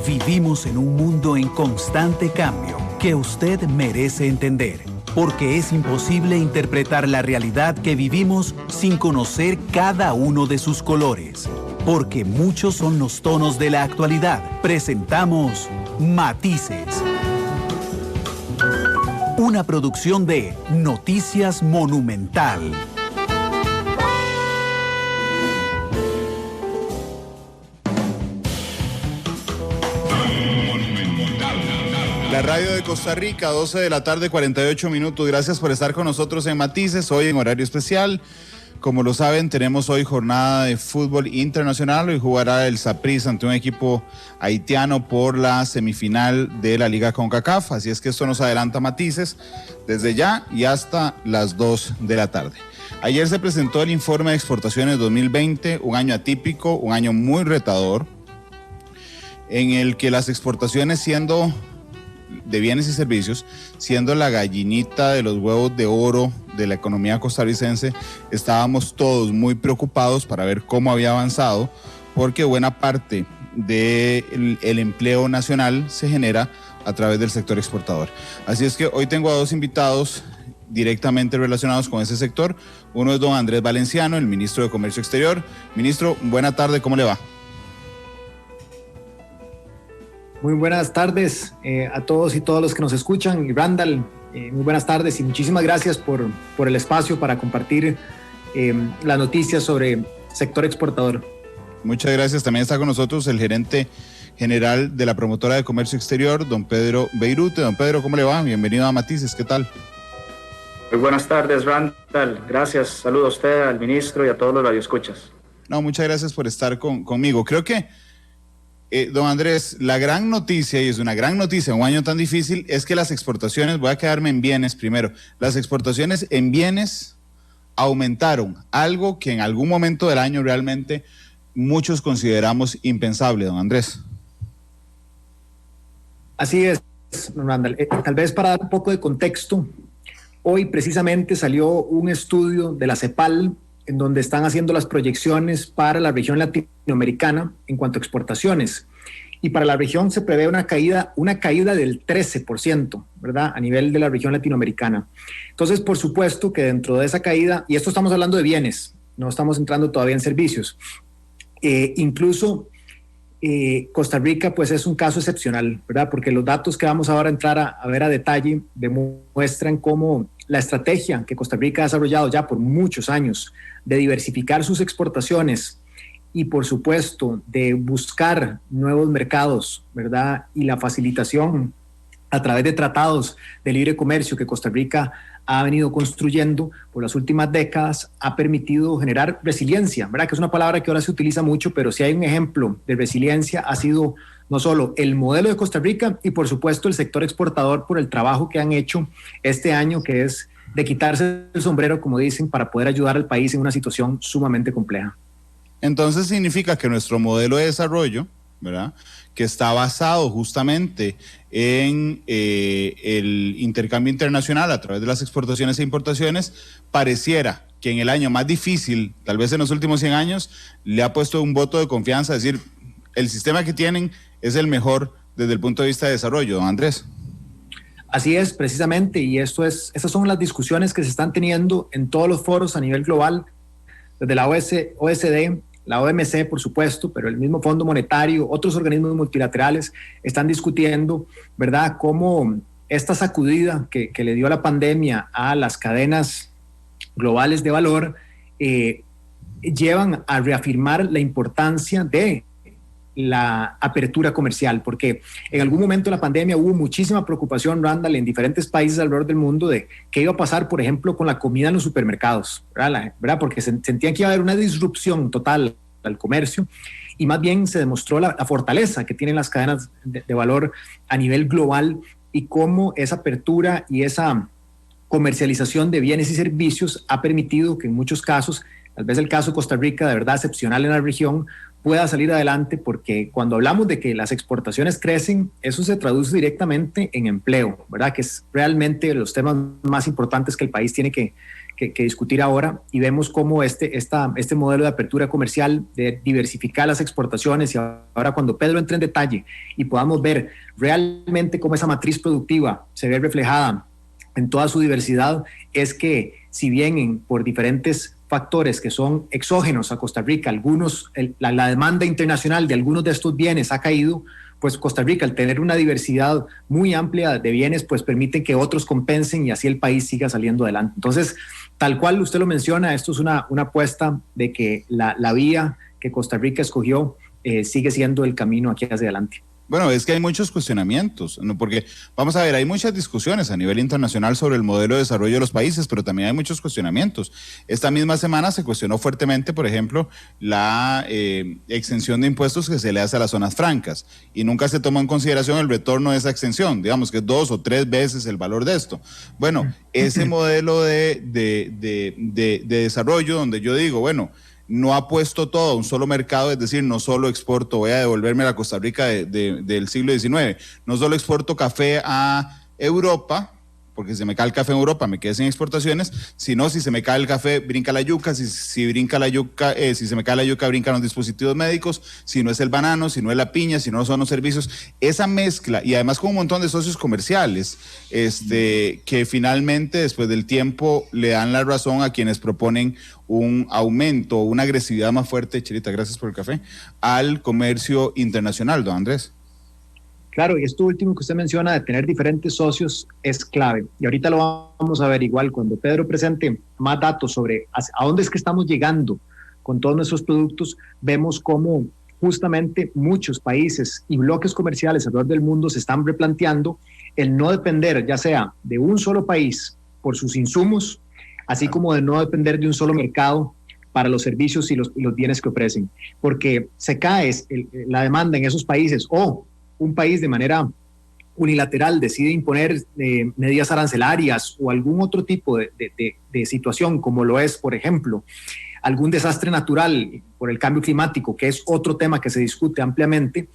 Vivimos en un mundo en constante cambio que usted merece entender, porque es imposible interpretar la realidad que vivimos sin conocer cada uno de sus colores. Porque muchos son los tonos de la actualidad. Presentamos Matices. Una producción de Noticias Monumental. La radio de Costa Rica, 12 de la tarde, 48 minutos. Gracias por estar con nosotros en Matices, hoy en horario especial. Como lo saben, tenemos hoy jornada de fútbol internacional. Hoy jugará el Saprissa ante un equipo haitiano por la semifinal de la Liga CONCACAF. Así es que esto nos adelanta Matices desde ya y hasta las 2 de la tarde. Ayer se presentó el informe de exportaciones 2020, un año atípico, un año muy retador, en el que las exportaciones de bienes y servicios, siendo la gallinita de los huevos de oro de la economía costarricense, estábamos todos muy preocupados para ver cómo había avanzado, porque buena parte del empleo nacional se genera a través del sector exportador. Así es que hoy tengo a dos invitados directamente relacionados con ese sector. Uno es don Andrés Valenciano, el ministro de Comercio Exterior. Ministro, buena tarde, ¿cómo le va? Muy buenas tardes a todos y todas los que nos escuchan. Y Randall, muy buenas tardes y muchísimas gracias por el espacio para compartir las noticias sobre sector exportador. Muchas gracias. También está con nosotros el gerente general de la Promotora de Comercio Exterior, don Pedro Beirute. Don Pedro, ¿cómo le va? Bienvenido a Matices, ¿qué tal? Muy buenas tardes, Randall. Gracias. Saludo a usted, al ministro y a todos los radioescuchas. No, muchas gracias por estar conmigo. Creo que don Andrés, la gran noticia, y es una gran noticia en un año tan difícil, es que las exportaciones, voy a quedarme en bienes primero, las exportaciones en bienes aumentaron, algo que en algún momento del año realmente muchos consideramos impensable, don Andrés. Así es, don Randall. Tal vez para dar un poco de contexto, hoy precisamente salió un estudio de la CEPAL en donde están haciendo las proyecciones para la región latinoamericana en cuanto a exportaciones. Y para la región se prevé una caída del 13%, ¿verdad? A nivel de la región latinoamericana. Entonces, por supuesto que dentro de esa caída, y esto estamos hablando de bienes, no estamos entrando todavía en servicios, incluso Costa Rica pues es un caso excepcional, ¿verdad? Porque los datos que vamos ahora a entrar a ver a detalle demuestran cómo la estrategia que Costa Rica ha desarrollado ya por muchos años de diversificar sus exportaciones y por supuesto de buscar nuevos mercados, ¿verdad? Y la facilitación a través de tratados de libre comercio que Costa Rica ha venido construyendo por las últimas décadas ha permitido generar resiliencia, ¿verdad? Que es una palabra que ahora se utiliza mucho, pero si hay un ejemplo de resiliencia ha sido no solo el modelo de Costa Rica y por supuesto el sector exportador por el trabajo que han hecho este año, que es de quitarse el sombrero, como dicen, para poder ayudar al país en una situación sumamente compleja. Entonces significa que nuestro modelo de desarrollo, ¿verdad?, que está basado justamente en el intercambio internacional a través de las exportaciones e importaciones, pareciera que en el año más difícil, tal vez en los últimos 100 años, le ha puesto un voto de confianza, es decir, el sistema que tienen es el mejor desde el punto de vista de desarrollo, don Andrés. Así es, precisamente, y estas son las discusiones que se están teniendo en todos los foros a nivel global, desde la OECD, la OMC, por supuesto, pero el mismo Fondo Monetario, otros organismos multilaterales están discutiendo, ¿verdad?, cómo esta sacudida que le dio la pandemia a las cadenas globales de valor llevan a reafirmar la importancia de la apertura comercial, porque en algún momento de la pandemia hubo muchísima preocupación, Randall, en diferentes países alrededor del mundo de qué iba a pasar, por ejemplo, con la comida en los supermercados, ¿verdad? Porque sentían que iba a haber una disrupción total al comercio y más bien se demostró la fortaleza que tienen las cadenas de valor a nivel global y cómo esa apertura y esa comercialización de bienes y servicios ha permitido que en muchos casos, tal vez el caso de Costa Rica, de verdad excepcional en la región, pueda salir adelante, porque cuando hablamos de que las exportaciones crecen, eso se traduce directamente en empleo, ¿verdad? Que es realmente los temas más importantes que el país tiene que que discutir ahora, y vemos cómo este modelo de apertura comercial, de diversificar las exportaciones, y ahora cuando Pedro entre en detalle y podamos ver realmente cómo esa matriz productiva se ve reflejada en toda su diversidad, es que si bien por diferentes factores que son exógenos a Costa Rica, la demanda internacional de algunos de estos bienes ha caído, pues Costa Rica, al tener una diversidad muy amplia de bienes, pues permite que otros compensen y así el país siga saliendo adelante. Entonces, tal cual usted lo menciona, esto es una apuesta de que la vía que Costa Rica escogió sigue siendo el camino aquí hacia adelante. Bueno, es que hay muchos cuestionamientos, ¿no? Porque vamos a ver, hay muchas discusiones a nivel internacional sobre el modelo de desarrollo de los países, pero también hay muchos cuestionamientos. Esta misma semana se cuestionó fuertemente, por ejemplo, la exención de impuestos que se le hace a las zonas francas, y nunca se tomó en consideración el retorno de esa exención, digamos que es 2 o 3 veces el valor de esto. Bueno, ese modelo de desarrollo donde yo digo, bueno, no ha puesto todo a un solo mercado, es decir, no solo exporto, voy a devolverme a la Costa Rica del siglo XIX, no solo exporto café a Europa, porque si se me cae el café en Europa me quedé sin exportaciones, sino si se me cae el café brinca la yuca, si brinca la yuca, si se me cae la yuca brincan los dispositivos médicos, si no es el banano, si no es la piña, si no son los servicios, esa mezcla, y además con un montón de socios comerciales, que finalmente después del tiempo le dan la razón a quienes proponen un aumento, una agresividad más fuerte, Chirita, gracias por el café, al comercio internacional, don Andrés. Claro, y esto último que usted menciona de tener diferentes socios es clave. Y ahorita lo vamos a ver igual cuando Pedro presente más datos sobre a dónde es que estamos llegando con todos nuestros productos. Vemos cómo justamente muchos países y bloques comerciales alrededor del mundo se están replanteando el no depender ya sea de un solo país por sus insumos, así como de no depender de un solo mercado para los servicios y los bienes que ofrecen. Porque se cae la demanda en esos países o un país de manera unilateral decide imponer medidas arancelarias o algún otro tipo de situación, como lo es, por ejemplo, algún desastre natural por el cambio climático, que es otro tema que se discute ampliamente,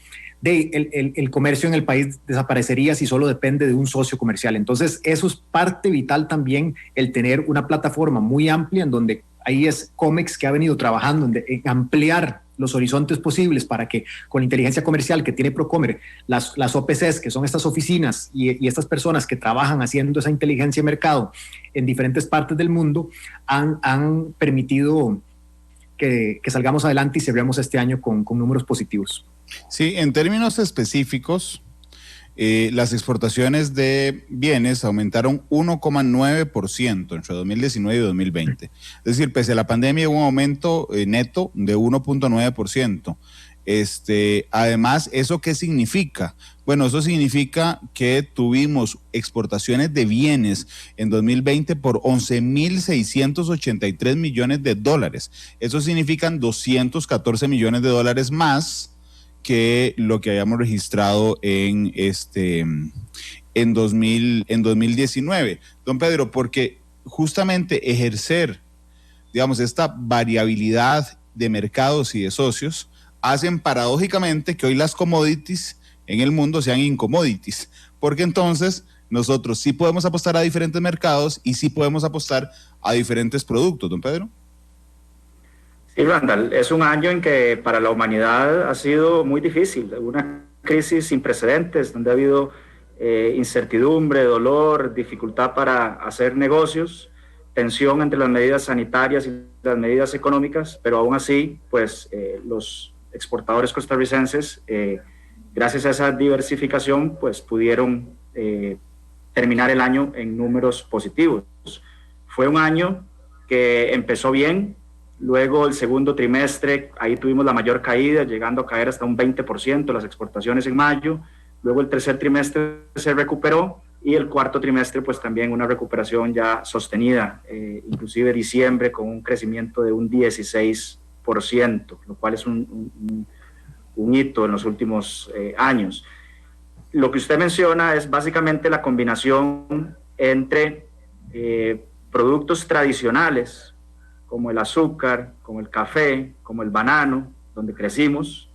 el comercio en el país desaparecería si solo depende de un socio comercial. Entonces, eso es parte vital también, el tener una plataforma muy amplia en donde ahí es COMEX que ha venido trabajando en ampliar los horizontes posibles para que con la inteligencia comercial que tiene Procomer, las OPCs, que son estas oficinas y estas personas que trabajan haciendo esa inteligencia de mercado en diferentes partes del mundo, han permitido que salgamos adelante y cerremos este año con números positivos. Sí, en términos específicos, las exportaciones de bienes aumentaron 1,9% entre 2019 y 2020. Es decir, pese a la pandemia hubo un aumento neto de 1,9%. Además, ¿eso qué significa? Bueno, eso significa que tuvimos exportaciones de bienes en 2020 por 11.683 millones de dólares. Eso significan 214 millones de dólares más que lo que habíamos registrado en 2019. Don Pedro, porque justamente ejercer, digamos, esta variabilidad de mercados y de socios hacen paradójicamente que hoy las commodities en el mundo sean incommodities, porque entonces nosotros sí podemos apostar a diferentes mercados y sí podemos apostar a diferentes productos, don Pedro. Sí, Randall, es un año en que para la humanidad ha sido muy difícil, una crisis sin precedentes, donde ha habido incertidumbre, dolor, dificultad para hacer negocios, tensión entre las medidas sanitarias y las medidas económicas, pero aún así, pues los exportadores costarricenses, gracias a esa diversificación, pues pudieron terminar el año en números positivos. Fue un año que empezó bien. Luego el segundo trimestre, ahí tuvimos la mayor caída, llegando a caer hasta un 20% las exportaciones en mayo. Luego el tercer trimestre se recuperó y el cuarto trimestre pues también una recuperación ya sostenida, inclusive diciembre con un crecimiento de un 16%, lo cual es un hito en los últimos años. Lo que usted menciona es básicamente la combinación entre productos tradicionales, como el azúcar, como el café, como el banano, donde crecimos,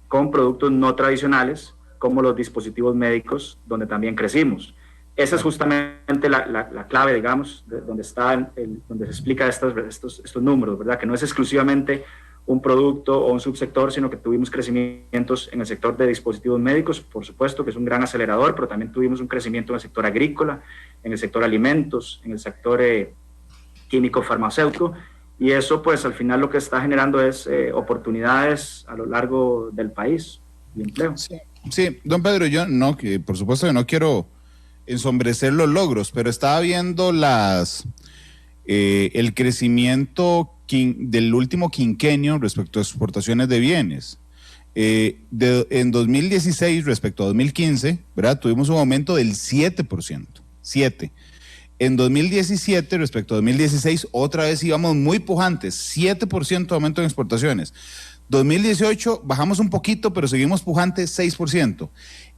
con productos no tradicionales, como los dispositivos médicos, donde también crecimos. Esa es justamente la clave, digamos, donde se explica estos números, ¿verdad? Que no es exclusivamente un producto o un subsector, sino que tuvimos crecimientos en el sector de dispositivos médicos, por supuesto, que es un gran acelerador, pero también tuvimos un crecimiento en el sector agrícola, en el sector alimentos, en el sector químico farmacéutico, y eso pues al final lo que está generando es oportunidades a lo largo del país y empleo. Sí, don Pedro, yo no, que por supuesto que no quiero ensombrecer los logros, pero estaba viendo el crecimiento del último quinquenio respecto a exportaciones de bienes. En 2016 respecto a 2015, ¿verdad? Tuvimos un aumento del 7%. En 2017 respecto a 2016, otra vez íbamos muy pujantes, 7% de aumento en exportaciones. 2018 bajamos un poquito, pero seguimos pujantes, 6%.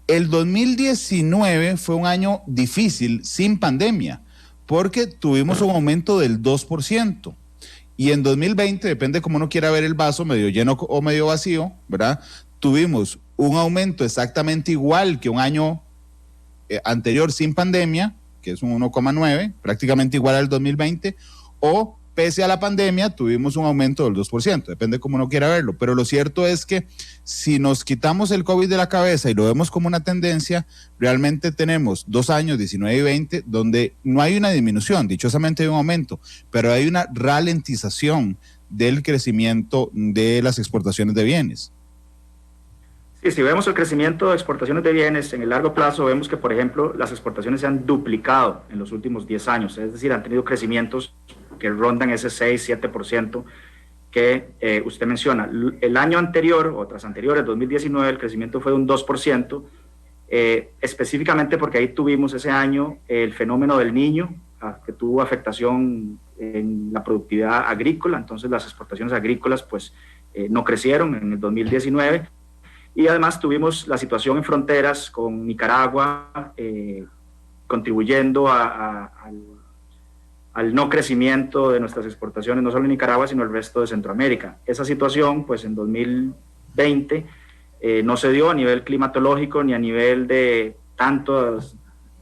El 2019 fue un año difícil, sin pandemia, porque tuvimos un aumento del 2%. Y en 2020, depende cómo uno quiera ver el vaso, medio lleno o medio vacío, ¿verdad? Tuvimos un aumento exactamente igual que un año anterior sin pandemia, que es un 1,9, prácticamente igual al 2020, o pese a la pandemia tuvimos un aumento del 2%, depende cómo uno quiera verlo, pero lo cierto es que si nos quitamos el COVID de la cabeza y lo vemos como una tendencia, realmente tenemos 2 años, 19 y 20, donde no hay una disminución, dichosamente hay un aumento, pero hay una ralentización del crecimiento de las exportaciones de bienes. Sí, si vemos el crecimiento de exportaciones de bienes en el largo plazo, vemos que, por ejemplo, las exportaciones se han duplicado en los últimos 10 años, es decir, han tenido crecimientos que rondan ese 6-7% que usted menciona. El año anterior, o tras anteriores, 2019, el crecimiento fue de un 2%, específicamente porque ahí tuvimos ese año el fenómeno del Niño, que tuvo afectación en la productividad agrícola, entonces las exportaciones agrícolas pues no crecieron en el 2019, y además tuvimos la situación en fronteras con Nicaragua, contribuyendo al no crecimiento de nuestras exportaciones, no solo en Nicaragua, sino el resto de Centroamérica. Esa situación, pues en 2020, no se dio a nivel climatológico ni a nivel de tantos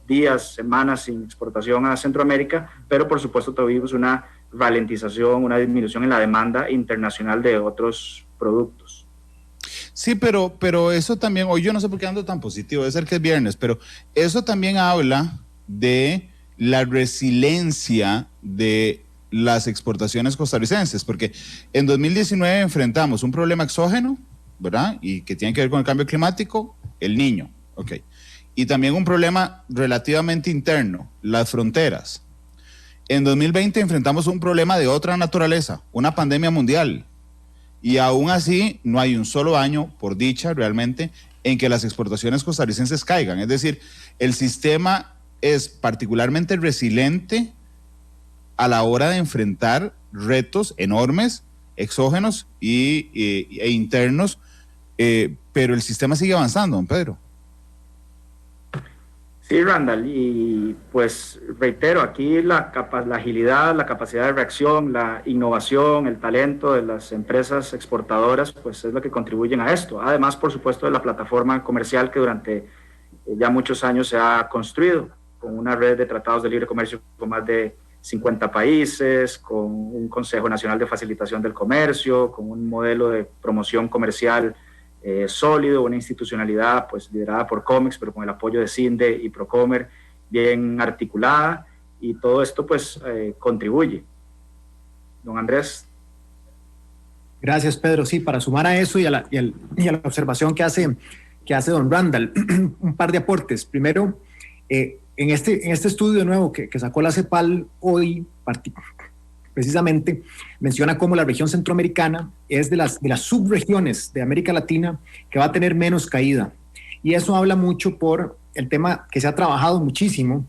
días, semanas sin exportación a Centroamérica, pero por supuesto tuvimos una ralentización, una disminución en la demanda internacional de otros productos. Sí, pero eso también, hoy yo no sé por qué ando tan positivo, debe ser que es viernes, pero eso también habla de la resiliencia de las exportaciones costarricenses, porque en 2019 enfrentamos un problema exógeno, ¿verdad? Y que tiene que ver con el cambio climático, el Niño, ok. Y también un problema relativamente interno, las fronteras. En 2020 enfrentamos un problema de otra naturaleza, una pandemia mundial. Y aún así no hay un solo año, por dicha realmente, en que las exportaciones costarricenses caigan. Es decir, el sistema es particularmente resiliente a la hora de enfrentar retos enormes, exógenos e internos, pero el sistema sigue avanzando, don Pedro. Sí, Randall, y pues reitero, aquí la agilidad, la capacidad de reacción, la innovación, el talento de las empresas exportadoras, pues es lo que contribuyen a esto. Además, por supuesto, de la plataforma comercial que durante ya muchos años se ha construido, con una red de tratados de libre comercio con más de 50 países, con un Consejo Nacional de Facilitación del Comercio, con un modelo de promoción comercial sólido, una institucionalidad pues liderada por COMEX, pero con el apoyo de CINDE y Procomer bien articulada, y todo esto pues contribuye. Don Andrés. Gracias, Pedro. Sí, para sumar a eso y a la observación que hace don Randall, un par de aportes. Primero, en este estudio nuevo que sacó la CEPAL hoy, precisamente menciona cómo la región centroamericana es de las subregiones de América Latina que va a tener menos caída. Y eso habla mucho por el tema que se ha trabajado muchísimo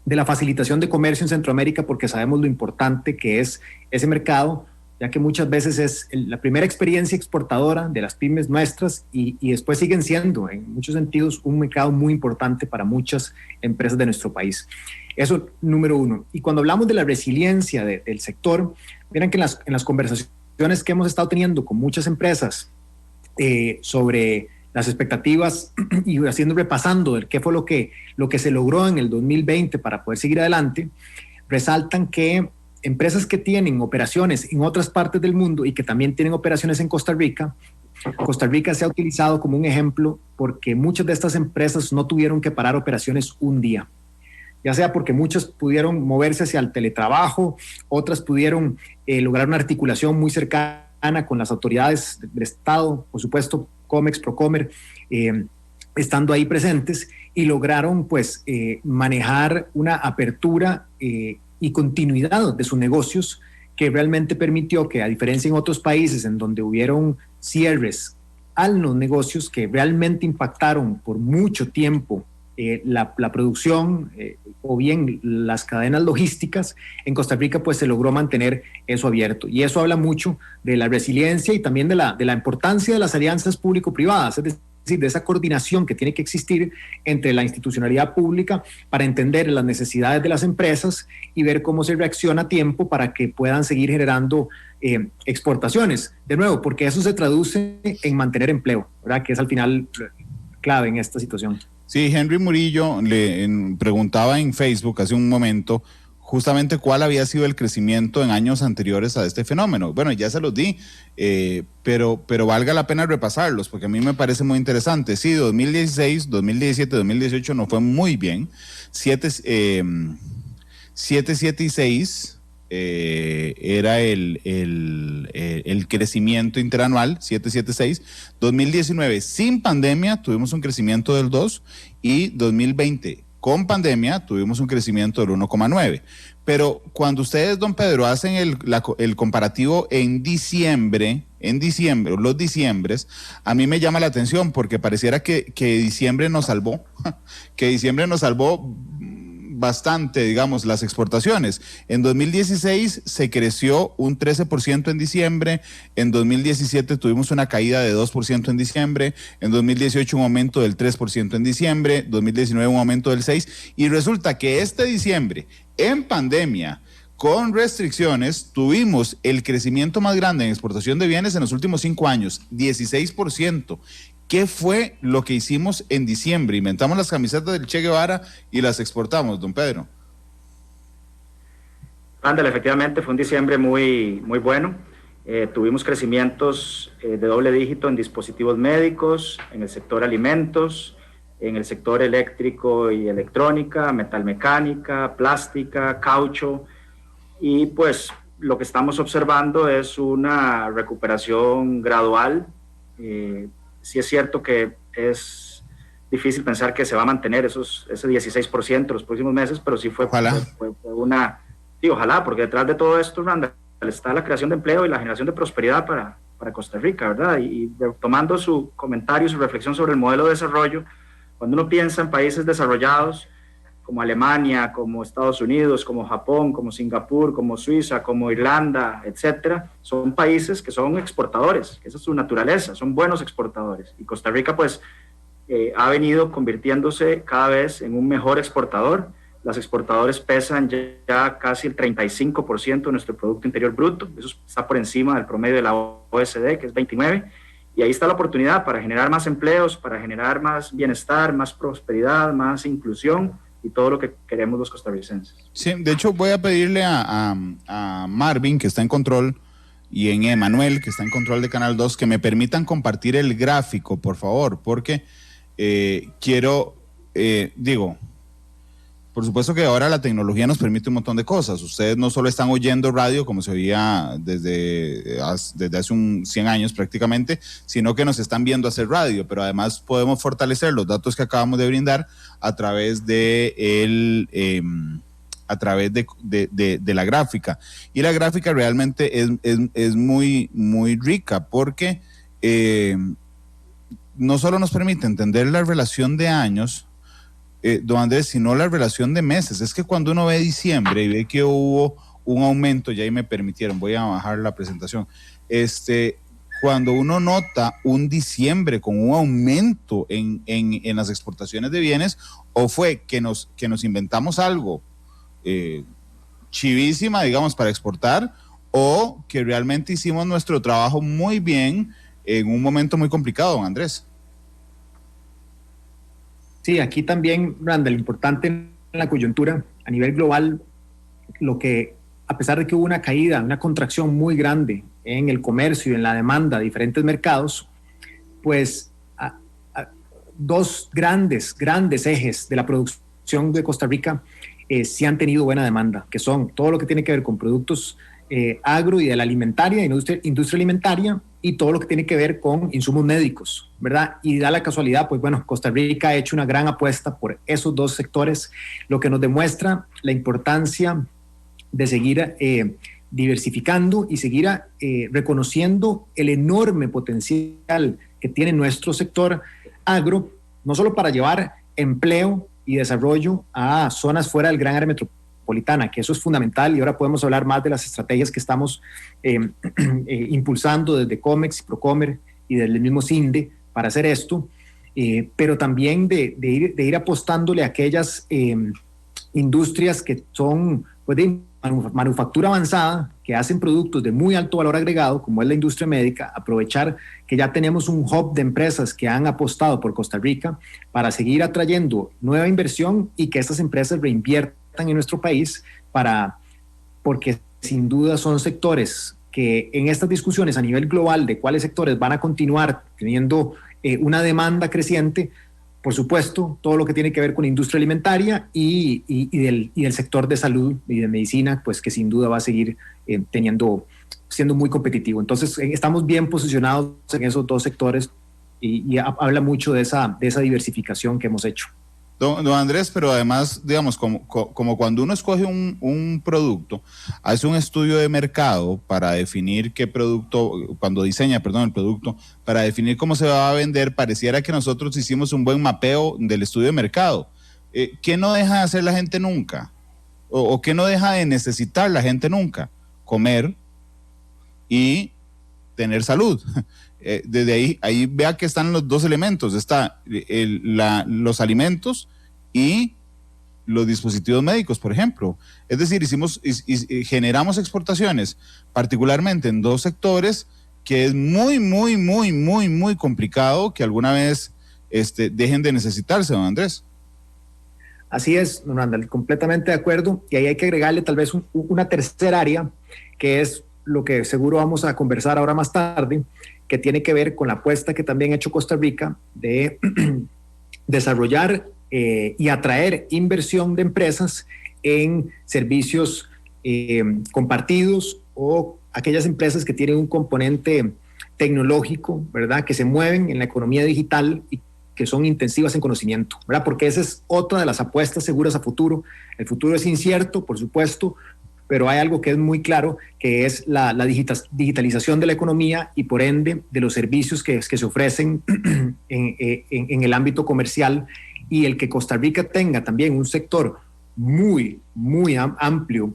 de la facilitación de comercio en Centroamérica, porque sabemos lo importante que es ese mercado, ya que muchas veces es la primera experiencia exportadora de las pymes nuestras y después siguen siendo, en muchos sentidos, un mercado muy importante para muchas empresas de nuestro país. Eso, número uno. Y cuando hablamos de la resiliencia del sector, miren que en las conversaciones que hemos estado teniendo con muchas empresas sobre las expectativas y repasando qué fue lo que se logró en el 2020 para poder seguir adelante, resaltan que empresas que tienen operaciones en otras partes del mundo y que también tienen operaciones en Costa Rica se ha utilizado como un ejemplo porque muchas de estas empresas no tuvieron que parar operaciones un día, ya sea porque muchas pudieron moverse hacia el teletrabajo, otras pudieron lograr una articulación muy cercana con las autoridades del Estado, por supuesto, Comex, Procomer, estando ahí presentes, y lograron pues manejar una apertura y continuidad de sus negocios que realmente permitió que, a diferencia en otros países en donde hubieron cierres a los negocios que realmente impactaron por mucho tiempo la producción o bien las cadenas logísticas, en Costa Rica pues se logró mantener eso abierto, y eso habla mucho de la resiliencia y también de la importancia de las alianzas público-privadas, es decir, de esa coordinación que tiene que existir entre la institucionalidad pública para entender las necesidades de las empresas y ver cómo se reacciona a tiempo para que puedan seguir generando exportaciones, de nuevo, porque eso se traduce en mantener empleo, ¿verdad? Que es al final clave en esta situación. Sí, Henry Murillo le preguntaba en Facebook hace un momento justamente cuál había sido el crecimiento en años anteriores a este fenómeno. Bueno, ya se los di, pero valga la pena repasarlos, porque a mí me parece muy interesante. Sí, 2016, 2017, 2018 no fue muy bien. 7, 7 y 6 era el crecimiento interanual, 776. 2019, sin pandemia, tuvimos un crecimiento del 2, y 2020, con pandemia, tuvimos un crecimiento del 1,9. Pero cuando ustedes, don Pedro, hacen el comparativo en diciembre, los diciembres, a mí me llama la atención porque pareciera que diciembre nos salvó, que diciembre nos salvó bastante, digamos, las exportaciones. En 2016 se creció un 13% en diciembre, en 2017 tuvimos una caída de 2% en diciembre, en 2018 un aumento del 3% en diciembre, 2019 un aumento del 6%, y resulta que este diciembre, en pandemia, con restricciones, tuvimos el crecimiento más grande en exportación de bienes en los últimos 5 años, 16%. ¿Qué fue lo que hicimos en diciembre? Inventamos las camisetas del Che Guevara y las exportamos, don Pedro. Ándale, efectivamente fue un diciembre muy, muy bueno. Tuvimos crecimientos de doble dígito en dispositivos médicos, en el sector alimentos, en el sector eléctrico y electrónica, metalmecánica, plástica, caucho, y pues lo que estamos observando es una recuperación gradual. Sí es cierto que es difícil pensar que se va a mantener ese 16% los próximos meses, pero sí fue una... ojalá, porque detrás de todo esto, Randall, está la creación de empleo y la generación de prosperidad para Costa Rica, ¿verdad? Y tomando su comentario, su reflexión sobre el modelo de desarrollo, cuando uno piensa en países desarrollados como Alemania, como Estados Unidos, como Japón, como Singapur, como Suiza, como Irlanda, etcétera, son países que son exportadores, esa es su naturaleza, son buenos exportadores. Y Costa Rica, pues, ha venido convirtiéndose cada vez en un mejor exportador. Las exportadores pesan ya casi el 35% de nuestro Producto Interior Bruto, eso está por encima del promedio de la OECD, que es 29%, y ahí está la oportunidad para generar más empleos, para generar más bienestar, más prosperidad, más inclusión, y todo lo que queremos los costarricenses. Sí, de hecho voy a pedirle a Marvin, que está en control, y en Emanuel, que está en control de Canal 2, que me permitan compartir el gráfico, por favor, porque quiero, por supuesto que ahora la tecnología nos permite un montón de cosas. Ustedes no solo están oyendo radio como se oía desde hace 100 años prácticamente, sino que nos están viendo hacer radio, pero además podemos fortalecer los datos que acabamos de brindar a través de la gráfica. Y la gráfica realmente es muy, muy rica porque no solo nos permite entender la relación de años, don Andrés, sino la relación de meses. Es que cuando uno ve diciembre y ve que hubo un aumento, ya ahí me permitieron, voy a bajar la presentación, cuando uno nota un diciembre con un aumento en las exportaciones de bienes, o fue que nos inventamos algo chivísima, digamos, para exportar, o que realmente hicimos nuestro trabajo muy bien en un momento muy complicado, don Andrés. Sí, aquí también, Randall, importante en la coyuntura a nivel global, lo que, a pesar de que hubo una caída, una contracción muy grande en el comercio y en la demanda de diferentes mercados, pues dos grandes ejes de la producción de Costa Rica sí han tenido buena demanda, que son todo lo que tiene que ver con productos agro y de la alimentaria, industria alimentaria, y todo lo que tiene que ver con insumos médicos, ¿verdad? Y da la casualidad, pues bueno, Costa Rica ha hecho una gran apuesta por esos dos sectores, lo que nos demuestra la importancia de seguir diversificando y seguir reconociendo el enorme potencial que tiene nuestro sector agro, no solo para llevar empleo y desarrollo a zonas fuera del gran área metropolitana, que eso es fundamental, y ahora podemos hablar más de las estrategias que estamos impulsando desde COMEX, Procomer y desde el mismo CINDE para hacer esto, pero también de ir apostándole a aquellas industrias que son pues, de manufactura avanzada, que hacen productos de muy alto valor agregado, como es la industria médica, aprovechar que ya tenemos un hub de empresas que han apostado por Costa Rica para seguir atrayendo nueva inversión y que estas empresas reinviertan en nuestro país, porque sin duda son sectores que en estas discusiones a nivel global de cuáles sectores van a continuar teniendo una demanda creciente, por supuesto, todo lo que tiene que ver con industria alimentaria y del sector de salud y de medicina, pues que sin duda va a seguir siendo muy competitivo. Entonces, estamos bien posicionados en esos dos sectores y habla mucho de esa diversificación que hemos hecho. Don Andrés, pero además, digamos, como cuando uno escoge un producto, hace un estudio de mercado para definir qué producto, cuando diseña, el producto, para definir cómo se va a vender, pareciera que nosotros hicimos un buen mapeo del estudio de mercado. ¿Qué no deja de hacer la gente nunca? ¿O qué no deja de necesitar la gente nunca? Comer y tener salud. Desde ahí vea que están los dos elementos, está los alimentos y los dispositivos médicos, por ejemplo. Es decir, generamos exportaciones, particularmente en dos sectores que es muy complicado que alguna vez dejen de necesitarse, don Andrés. Así es, don Randall, completamente de acuerdo, y ahí hay que agregarle tal vez una tercera área, que es lo que seguro vamos a conversar ahora más tarde, que tiene que ver con la apuesta que también ha hecho Costa Rica de desarrollar y atraer inversión de empresas en servicios compartidos o aquellas empresas que tienen un componente tecnológico, ¿verdad? Que se mueven en la economía digital y que son intensivas en conocimiento, ¿verdad? Porque esa es otra de las apuestas seguras a futuro. El futuro es incierto, por supuesto, pero hay algo que es muy claro, que es la digitalización de la economía y por ende de los servicios que se ofrecen en el ámbito comercial, y el que Costa Rica tenga también un sector muy amplio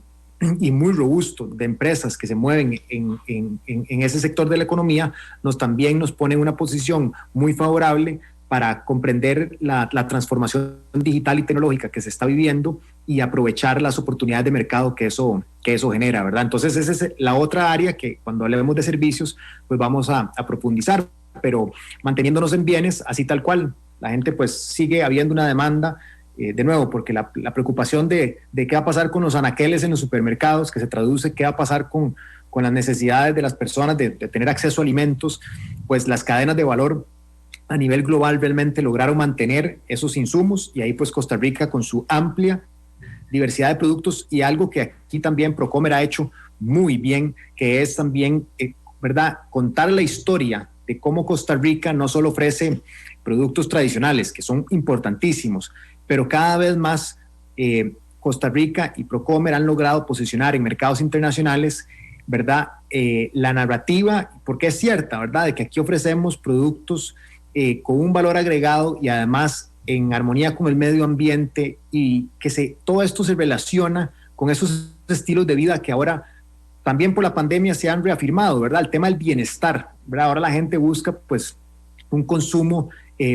y muy robusto de empresas que se mueven en ese sector de la economía, también nos pone en una posición muy favorable para comprender la transformación digital y tecnológica que se está viviendo y aprovechar las oportunidades de mercado que eso genera, ¿verdad? Entonces esa es la otra área que cuando hablemos de servicios, pues vamos a profundizar, pero manteniéndonos en bienes, así tal cual. La gente pues sigue habiendo una demanda, de nuevo, porque la preocupación de qué va a pasar con los anaqueles en los supermercados, que se traduce qué va a pasar con las necesidades de las personas de tener acceso a alimentos, pues las cadenas de valor a nivel global realmente lograron mantener esos insumos, y ahí pues Costa Rica con su amplia diversidad de productos y algo que aquí también Procomer ha hecho muy bien, que es también, ¿verdad?, contar la historia de cómo Costa Rica no solo ofrece productos tradicionales, que son importantísimos, pero cada vez más Costa Rica y Procomer han logrado posicionar en mercados internacionales, ¿verdad?, la narrativa, porque es cierta, ¿verdad?, de que aquí ofrecemos productos con un valor agregado y además en armonía con el medio ambiente, y que todo esto se relaciona con esos estilos de vida que ahora también por la pandemia se han reafirmado, ¿verdad? El tema del bienestar, ¿verdad? Ahora la gente busca pues un consumo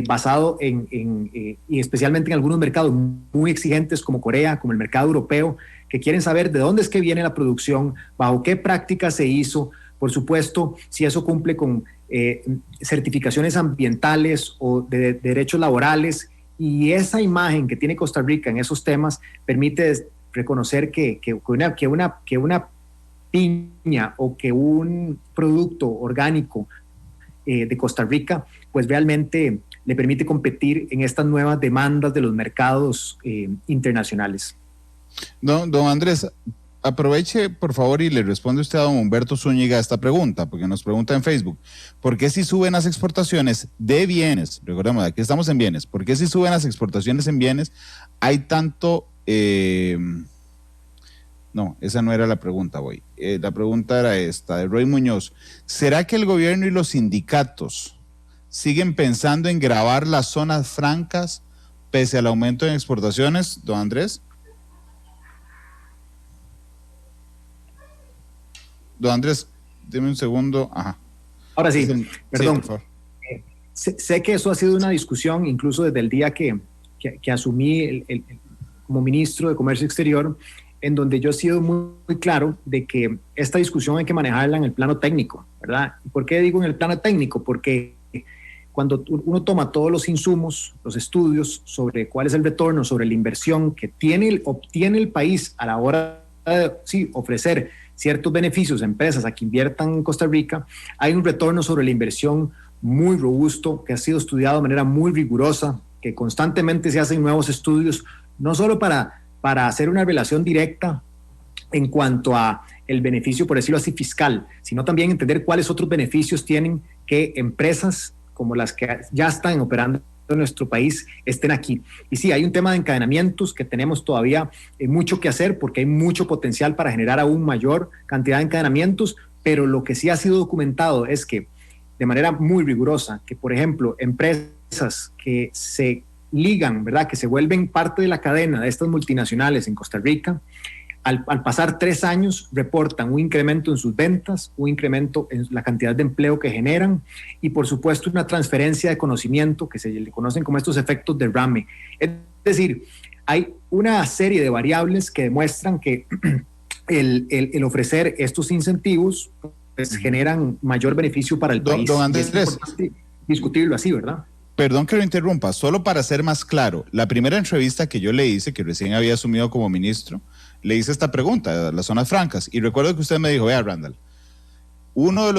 basado y especialmente en algunos mercados muy exigentes como Corea, como el mercado europeo, que quieren saber de dónde es que viene la producción, bajo qué prácticas se hizo, por supuesto, si eso cumple con certificaciones ambientales o de derechos laborales, Y esa imagen que tiene Costa Rica en esos temas permite reconocer que una piña o que un producto orgánico de Costa Rica, pues realmente le permite competir en estas nuevas demandas de los mercados internacionales. Don Andrés, aproveche por favor y le responde usted a don Humberto Zúñiga esta pregunta, porque nos pregunta en Facebook, ¿por qué si suben las exportaciones de bienes, recordemos, aquí estamos en bienes, ¿por qué si suben las exportaciones en bienes hay tanto... No, esa no era la pregunta, voy. La pregunta era esta, de Roy Muñoz. ¿Será que el gobierno y los sindicatos siguen pensando en gravar las zonas francas pese al aumento en exportaciones, don Andrés? Don Andrés, dime un segundo. Ajá. Ahora sí, perdón. Sí, por favor. Sé que eso ha sido una discusión incluso desde el día que asumí como ministro de Comercio Exterior, en donde yo he sido muy claro de que esta discusión hay que manejarla en el plano técnico, ¿verdad? ¿Por qué digo en el plano técnico? Porque cuando uno toma todos los insumos, los estudios sobre cuál es el retorno sobre la inversión que obtiene el país a la hora de ofrecer ciertos beneficios a empresas a que inviertan en Costa Rica, hay un retorno sobre la inversión muy robusto, que ha sido estudiado de manera muy rigurosa, que constantemente se hacen nuevos estudios, no solo para hacer una relación directa en cuanto a el beneficio, por decirlo así, fiscal, sino también entender cuáles otros beneficios tienen que empresas como las que ya están operando en nuestro país estén aquí. Y sí, hay un tema de encadenamientos que tenemos todavía mucho que hacer porque hay mucho potencial para generar aún mayor cantidad de encadenamientos, pero lo que sí ha sido documentado es que de manera muy rigurosa, que por ejemplo, empresas que se ligan, ¿verdad?, que se vuelven parte de la cadena de estas multinacionales en Costa Rica, al pasar 3 años reportan un incremento en sus ventas, un incremento en la cantidad de empleo que generan y por supuesto una transferencia de conocimiento que se le conocen como estos efectos derrame. Es decir, hay una serie de variables que demuestran que el ofrecer estos incentivos pues, generan mayor beneficio para el país. Don Andrés, es importante discutirlo así, ¿verdad? Perdón que lo interrumpa, solo para ser más claro, la primera entrevista que yo le hice, que recién había asumido como ministro, le hice esta pregunta, las zonas francas, y recuerdo que usted me dijo, vea Randall, uno de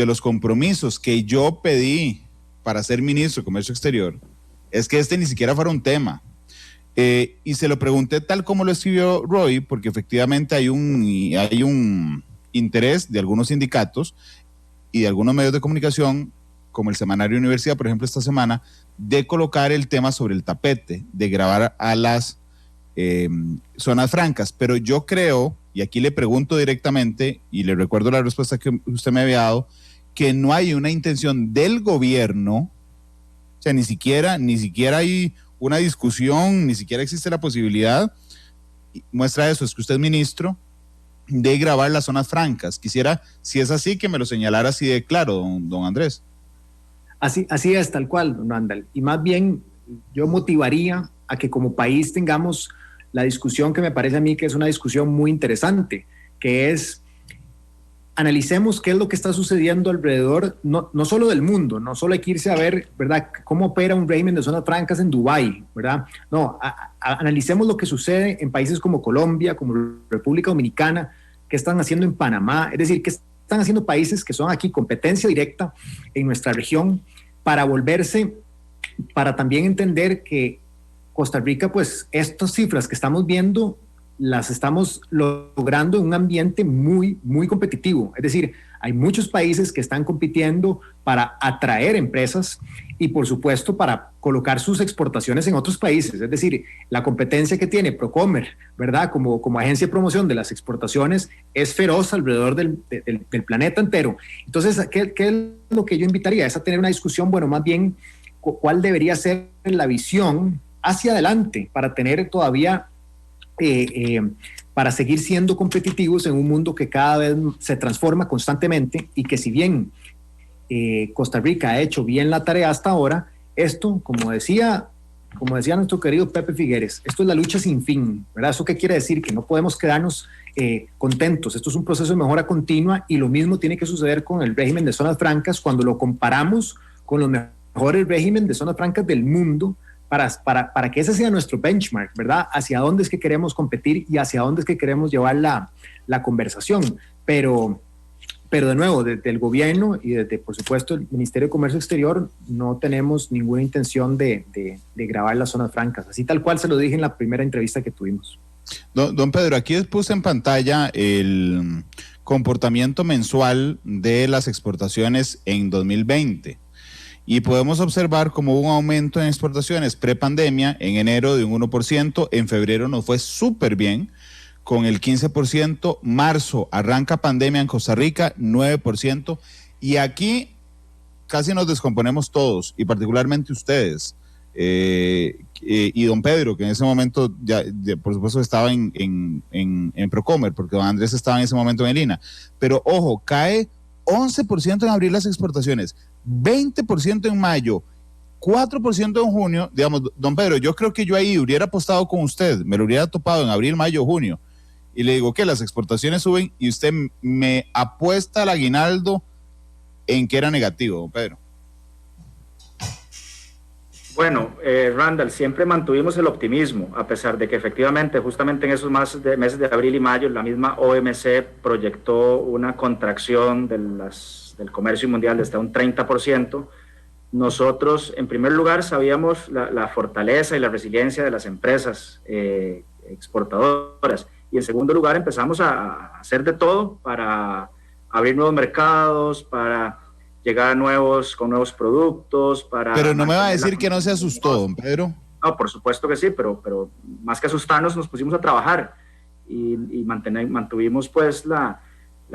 los compromisos que yo pedí para ser ministro de Comercio Exterior es que este ni siquiera fuera un tema. Y se lo pregunté tal como lo escribió Roy, porque efectivamente hay un interés de algunos sindicatos y de algunos medios de comunicación, como el Semanario Universidad, por ejemplo, esta semana, de colocar el tema sobre el tapete, de grabar a las zonas francas. Pero yo creo, y aquí le pregunto directamente, y le recuerdo la respuesta que usted me había dado, que no hay una intención del gobierno, o sea, ni siquiera hay una discusión, ni siquiera existe la posibilidad, muestra eso, es que usted es ministro, de grabar las zonas francas. Quisiera, si es así, que me lo señalara así de claro, don Andrés. Así es, tal cual, don Randall. Y más bien, yo motivaría a que como país tengamos la discusión que me parece a mí que es una discusión muy interesante, que es, analicemos qué es lo que está sucediendo alrededor, no solo del mundo, no solo hay que irse a ver, ¿verdad?, cómo opera un régimen de zonas francas en Dubái, ¿verdad? No, analicemos lo que sucede en países como Colombia, como República Dominicana, qué están haciendo en Panamá, es decir, qué están haciendo países que son aquí competencia directa en nuestra región para también entender que Costa Rica, pues estas cifras que estamos viendo las estamos logrando en un ambiente muy, muy competitivo. Es decir, hay muchos países que están compitiendo para atraer empresas y, por supuesto, para colocar sus exportaciones en otros países. Es decir, la competencia que tiene Procomer, ¿verdad?, como agencia de promoción de las exportaciones, es feroz alrededor del planeta entero. Entonces, ¿qué es lo que yo invitaría? Es a tener una discusión, bueno, más bien, ¿cuál debería ser la visión hacia adelante para tener todavía... para seguir siendo competitivos en un mundo que cada vez se transforma constantemente y que si bien Costa Rica ha hecho bien la tarea hasta ahora, esto, como decía nuestro querido Pepe Figueres, esto es la lucha sin fin, ¿verdad? ¿Eso qué quiere decir? Que no podemos quedarnos contentos. Esto es un proceso de mejora continua y lo mismo tiene que suceder con el régimen de zonas francas cuando lo comparamos con los mejores regímenes de zonas francas del mundo. para que ese sea nuestro benchmark, ¿verdad? Hacia dónde es que queremos competir y hacia dónde es que queremos llevar la conversación. Pero de nuevo, desde el gobierno y desde, por supuesto, el Ministerio de Comercio Exterior, no tenemos ninguna intención de grabar las zonas francas, así tal cual se lo dije en la primera entrevista que tuvimos. Don Pedro, aquí puse en pantalla el comportamiento mensual de las exportaciones en 2020 y podemos observar como hubo un aumento en exportaciones prepandemia en enero de un 1%, en febrero nos fue súper bien con el 15%, marzo arranca pandemia en Costa Rica, 9%, y aquí casi nos descomponemos todos, y particularmente ustedes, y don Pedro, que en ese momento ya por supuesto estaba en Procomer, porque don Andrés estaba en ese momento en el INA, pero ojo, cae 11% en abril las exportaciones, 20% en mayo, 4% en junio. Digamos, don Pedro, yo creo que yo ahí hubiera apostado con usted, me lo hubiera topado en abril, mayo, junio, y le digo que las exportaciones suben y usted me apuesta al aguinaldo en que era negativo, don Pedro. Bueno, Randall, siempre mantuvimos el optimismo, a pesar de que efectivamente, justamente en esos meses de abril y mayo, la misma OMC proyectó una contracción del comercio mundial de hasta un 30%. Nosotros, en primer lugar, sabíamos la fortaleza y la resiliencia de las empresas exportadoras, y en segundo lugar, empezamos a hacer de todo para abrir nuevos mercados, para llegar con nuevos productos, para... Pero no me va a decir que no se asustó, don Pedro. No, por supuesto que sí, pero más que asustarnos, nos pusimos a trabajar y mantuvimos pues la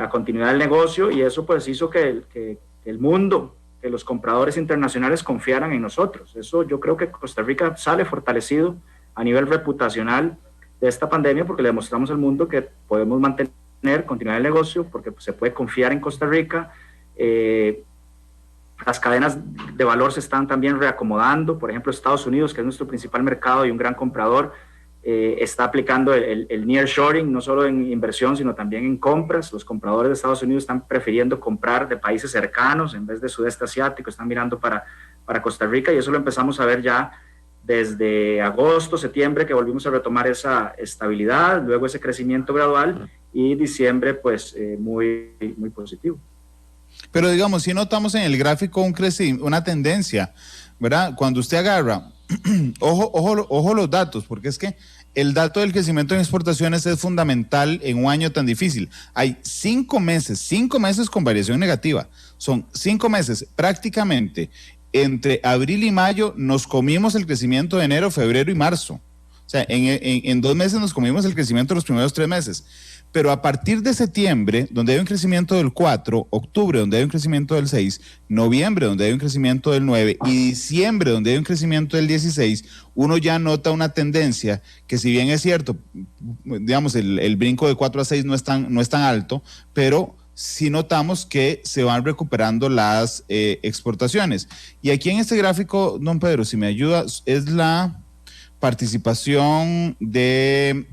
continuidad del negocio, y eso pues hizo que el mundo, que los compradores internacionales confiaran en nosotros. Eso yo creo que Costa Rica sale fortalecido a nivel reputacional de esta pandemia, porque le demostramos al mundo que podemos mantener, continuar el negocio, porque se puede confiar en Costa Rica. Las cadenas de valor se están también reacomodando. Por ejemplo, Estados Unidos, que es nuestro principal mercado y un gran comprador, está aplicando el nearshoring, no solo en inversión, sino también en compras. Los compradores de Estados Unidos están prefiriendo comprar de países cercanos en vez de sudeste asiático, están mirando para Costa Rica, y eso lo empezamos a ver ya desde agosto, septiembre, que volvimos a retomar esa estabilidad, luego ese crecimiento gradual, y diciembre pues muy positivo. Pero digamos, si notamos en el gráfico una tendencia, ¿verdad? Cuando usted agarra, ojo los datos, porque es que el dato del crecimiento en exportaciones es fundamental en un año tan difícil. Hay 5 meses con variación negativa. Son 5 meses prácticamente. Entre abril y mayo nos comimos el crecimiento de enero, febrero y marzo. O sea, en 2 meses nos comimos el crecimiento de los primeros 3 meses. Pero a partir de septiembre, donde hay un crecimiento del 4, octubre, donde hay un crecimiento del 6, noviembre, donde hay un crecimiento del 9, y diciembre, donde hay un crecimiento del 16, uno ya nota una tendencia que, si bien es cierto, digamos, el brinco de 4 a 6 no es tan alto, pero sí notamos que se van recuperando las exportaciones. Y aquí en este gráfico, don Pedro, si me ayuda, es la participación de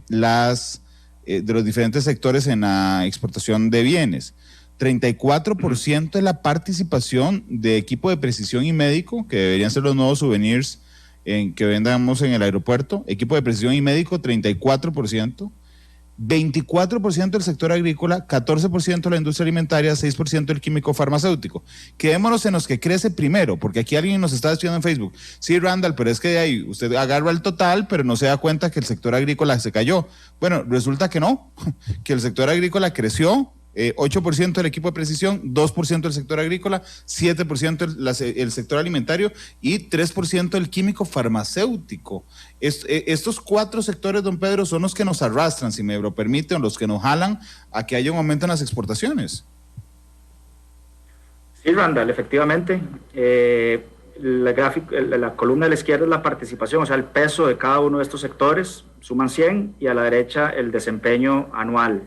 los diferentes sectores en la exportación de bienes. 34% es la participación de equipo de precisión y médico, que deberían ser los nuevos souvenirs que vendamos en el aeropuerto. Equipo de precisión y médico, 34%. 24% del sector agrícola, 14% la industria alimentaria, 6% el químico farmacéutico. Quedémonos en los que crece primero, porque aquí alguien nos está escribiendo en Facebook. Sí, Randall, pero es que de ahí usted agarra el total, pero no se da cuenta que el sector agrícola se cayó. Bueno, resulta que no, que el sector agrícola creció, 8% el equipo de precisión, 2% el sector agrícola, 7% el sector alimentario y 3% el químico farmacéutico. Estos 4 sectores, don Pedro, son los que nos arrastran, si me lo permiten, los que nos jalan a que haya un aumento en las exportaciones. Sí, Randall, efectivamente. La columna de la izquierda es la participación, o sea, el peso de cada uno de estos sectores, suman 100, y a la derecha el desempeño anual.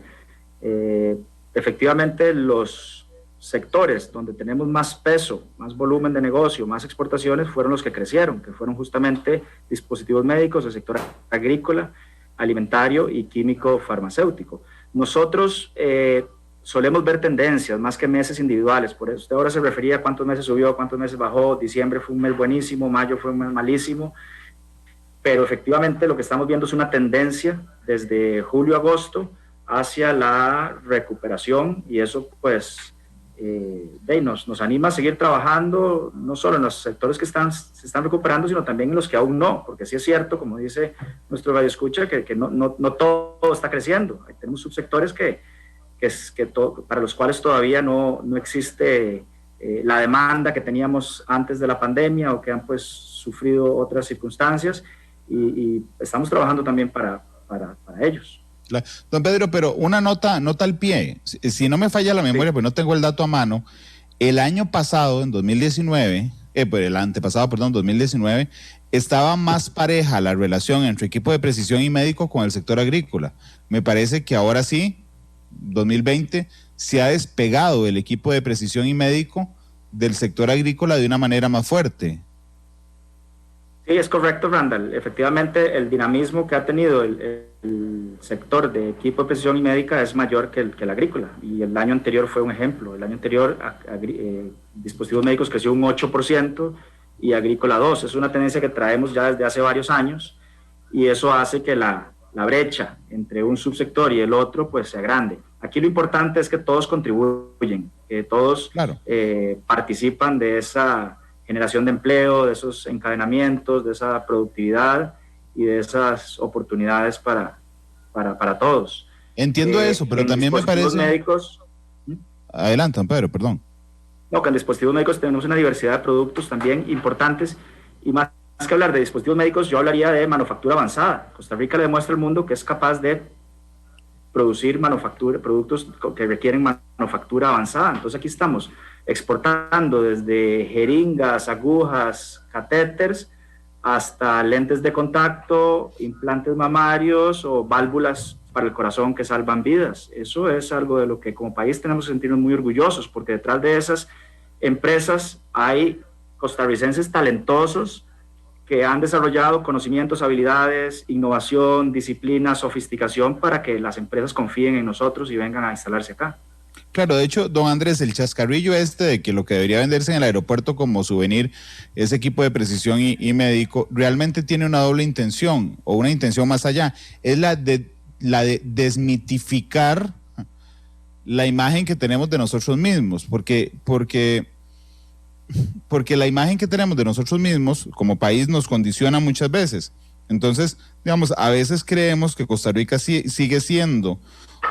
Efectivamente, los sectores donde tenemos más peso, más volumen de negocio, más exportaciones, fueron los que crecieron, que fueron justamente dispositivos médicos, el sector agrícola, alimentario y químico farmacéutico. Nosotros solemos ver tendencias más que meses individuales, por eso usted ahora se refería a cuántos meses subió, cuántos meses bajó. Diciembre fue un mes buenísimo, mayo fue un mes malísimo. pero efectivamente lo que estamos viendo es una tendencia desde julio-agosto hacia la recuperación, y eso pues nos anima a seguir trabajando, no solo en los sectores que se están recuperando, sino también en los que aún no, porque sí es cierto, como dice nuestro radioescucha, que no todo está creciendo. Tenemos subsectores para los cuales todavía no existe la demanda que teníamos antes de la pandemia, o que han pues sufrido otras circunstancias, y estamos trabajando también para ellos. Don Pedro, pero una nota al pie, si no me falla la memoria, pues no tengo el dato a mano, el año pasado, en 2019, el antepasado, perdón, 2019, estaba más pareja la relación entre equipo de precisión y médico con el sector agrícola. Me parece que ahora sí, 2020, se ha despegado el equipo de precisión y médico del sector agrícola de una manera más fuerte. Sí, es correcto, Randall. Efectivamente, el dinamismo que ha tenido el sector de equipo de precisión y médica es mayor que el agrícola, y el año anterior fue un ejemplo. El año anterior, dispositivos médicos creció un 8% y agrícola 2%. Es una tendencia que traemos ya desde hace varios años, y eso hace que la brecha entre un subsector y el otro pues sea grande. Aquí lo importante es que todos contribuyen, que todos participan de esa generación de empleo, de esos encadenamientos, de esa productividad y de esas oportunidades para todos. Entiendo eso, pero también me parece... médicos, Adelante, don Pedro, perdón. No, que en dispositivos médicos tenemos una diversidad de productos también importantes, y más que hablar de dispositivos médicos, yo hablaría de manufactura avanzada. Costa Rica le demuestra al mundo que es capaz de producir productos que requieren manufactura avanzada. Entonces aquí estamos exportando desde jeringas, agujas, catéteres, hasta lentes de contacto, implantes mamarios o válvulas para el corazón que salvan vidas. Eso es algo de lo que como país tenemos que sentirnos muy orgullosos, porque detrás de esas empresas hay costarricenses talentosos que han desarrollado conocimientos, habilidades, innovación, disciplina, sofisticación, para que las empresas confíen en nosotros y vengan a instalarse acá. Claro, de hecho, don Andrés, el chascarrillo de que lo que debería venderse en el aeropuerto como souvenir es equipo de precisión y médico, realmente tiene una doble intención, o una intención más allá, es la de desmitificar la imagen que tenemos de nosotros mismos, porque la imagen que tenemos de nosotros mismos como país nos condiciona muchas veces. Entonces, digamos, a veces creemos que Costa Rica sigue siendo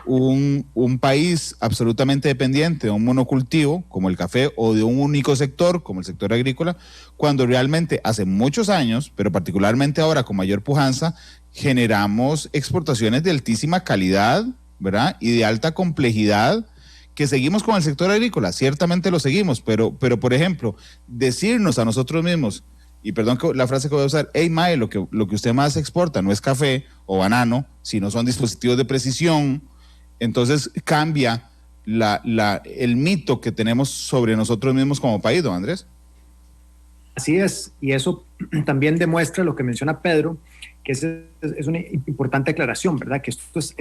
un país absolutamente dependiente de un monocultivo como el café, o de un único sector como el sector agrícola, cuando realmente hace muchos años, pero particularmente ahora con mayor pujanza, generamos exportaciones de altísima calidad, ¿verdad? Y de alta complejidad, que seguimos con el sector agrícola, ciertamente lo seguimos, pero por ejemplo, decirnos a nosotros mismos, y perdón que la frase que voy a usar, hey mae, lo que usted más exporta no es café o banano, sino son dispositivos de precisión, entonces cambia el mito que tenemos sobre nosotros mismos como país, don Andrés. Así es, y eso también demuestra lo que menciona Pedro, que es una importante aclaración, ¿verdad? Que esto es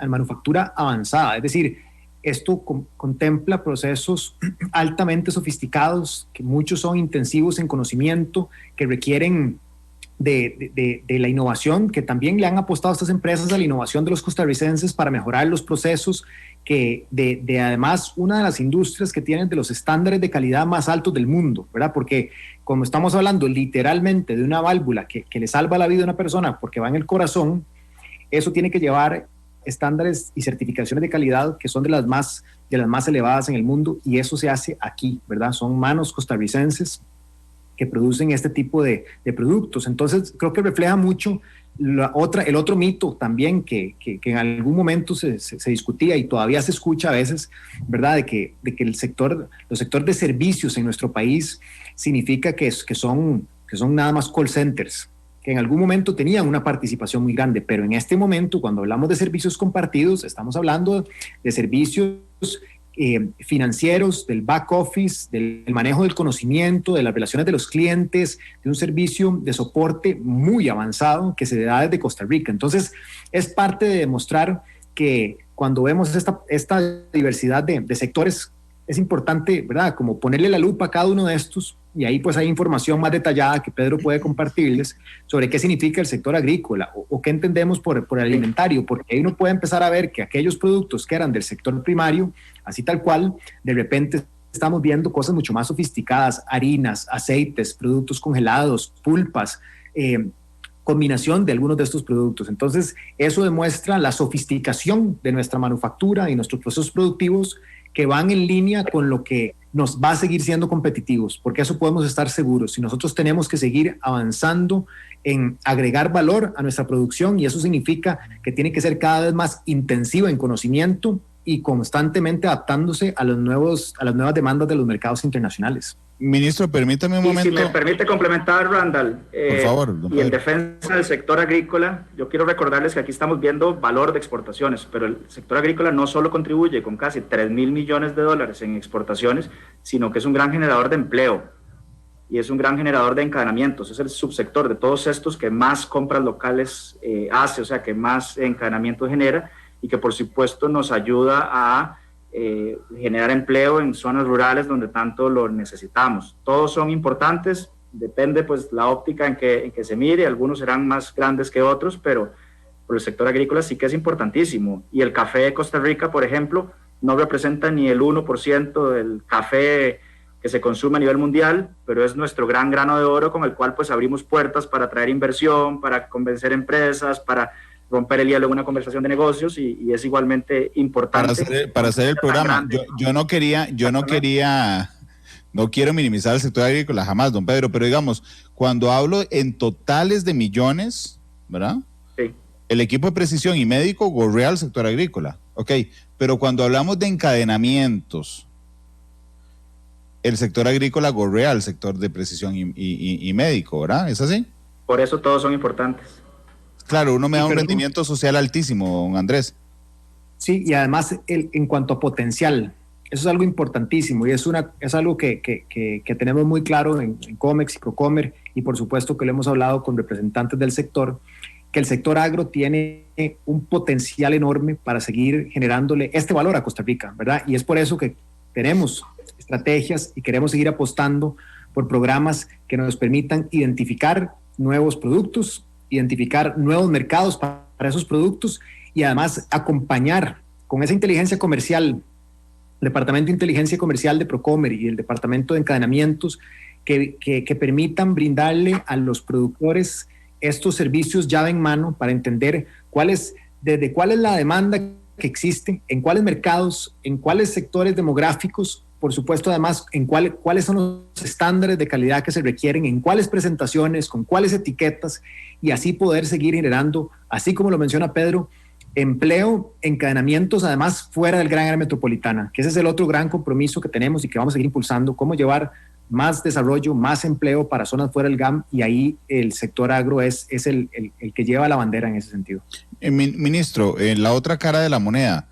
manufactura avanzada, es decir, esto contempla procesos altamente sofisticados, que muchos son intensivos en conocimiento, que requieren de la innovación, que también le han apostado a estas empresas a la innovación de los costarricenses para mejorar los procesos, que además una de las industrias que tienen de los estándares de calidad más altos del mundo, ¿verdad? Porque como estamos hablando literalmente de una válvula que le salva la vida a una persona porque va en el corazón, eso tiene que llevar estándares y certificaciones de calidad que son de las más elevadas en el mundo, y eso se hace aquí, ¿verdad? Son manos costarricenses que producen este tipo de productos. Entonces creo que refleja mucho el otro mito también que en algún momento se discutía y todavía se escucha a veces, ¿verdad? De que los sectores de servicios en nuestro país significa que son nada más call centers, que en algún momento tenían una participación muy grande, pero en este momento, cuando hablamos de servicios compartidos, estamos hablando de servicios financieros, del back office, del manejo del conocimiento, de las relaciones de los clientes, de un servicio de soporte muy avanzado que se da desde Costa Rica. Entonces, es parte de demostrar que cuando vemos esta diversidad de sectores, es importante, ¿verdad?, como ponerle la lupa a cada uno de estos y ahí pues hay información más detallada que Pedro puede compartirles sobre qué significa el sector agrícola o qué entendemos por el alimentario, porque ahí uno puede empezar a ver que aquellos productos que eran del sector primario, así tal cual, de repente estamos viendo cosas mucho más sofisticadas, harinas, aceites, productos congelados, pulpas, combinación de algunos de estos productos. Entonces, eso demuestra la sofisticación de nuestra manufactura y nuestros procesos productivos que van en línea con lo que nos va a seguir siendo competitivos, porque eso podemos estar seguros. Si nosotros tenemos que seguir avanzando en agregar valor a nuestra producción, y eso significa que tiene que ser cada vez más intensiva en conocimiento y constantemente adaptándose a las nuevas demandas de los mercados internacionales. Ministro, permítame un momento. Si me permite complementar, Randall, por favor, y en defensa del sector agrícola, yo quiero recordarles que aquí estamos viendo valor de exportaciones, pero el sector agrícola no solo contribuye con casi 3.000 millones de dólares en exportaciones, sino que es un gran generador de empleo y es un gran generador de encadenamientos. Es el subsector de todos estos que más compras locales hace, o sea, que más encadenamiento genera y que por supuesto nos ayuda a generar empleo en zonas rurales donde tanto lo necesitamos. Todos son importantes, depende pues la óptica en que se mire, algunos serán más grandes que otros, pero por el sector agrícola sí que es importantísimo. Y el café de Costa Rica, por ejemplo, no representa ni el 1% del café que se consume a nivel mundial, pero es nuestro gran grano de oro con el cual pues abrimos puertas para atraer inversión, para convencer empresas, para romper el hielo en una conversación de negocios y es igualmente importante. Para hacer el programa, no quiero minimizar el sector agrícola jamás, don Pedro, pero digamos, cuando hablo en totales de millones, ¿verdad? Sí. El equipo de precisión y médico gorrea al sector agrícola, ok, pero cuando hablamos de encadenamientos, el sector agrícola gorrea al sector de precisión y médico, ¿verdad? ¿Es así? Por eso todos son importantes. Claro, uno me da un rendimiento social altísimo, don Andrés. Sí, y además en cuanto a potencial, eso es algo importantísimo y es algo que tenemos muy claro en Comex y Procomer, y por supuesto que lo hemos hablado con representantes del sector, que el sector agro tiene un potencial enorme para seguir generándole este valor a Costa Rica, ¿verdad? Y es por eso que tenemos estrategias y queremos seguir apostando por programas que nos permitan identificar nuevos productos, identificar nuevos mercados para esos productos y además acompañar con esa inteligencia comercial, el Departamento de Inteligencia Comercial de Procomer y el Departamento de Encadenamientos que permitan brindarle a los productores estos servicios llave en mano para entender cuál es la demanda que existe, en cuáles mercados, en cuáles sectores demográficos, por supuesto además en cuáles son los estándares de calidad que se requieren, en cuáles presentaciones, con cuáles etiquetas, y así poder seguir generando, así como lo menciona Pedro, empleo, encadenamientos además fuera del gran área metropolitana, que ese es el otro gran compromiso que tenemos y que vamos a seguir impulsando, cómo llevar más desarrollo, más empleo para zonas fuera del GAM, y ahí el sector agro es el que lleva la bandera en ese sentido. Ministro, en la otra cara de la moneda,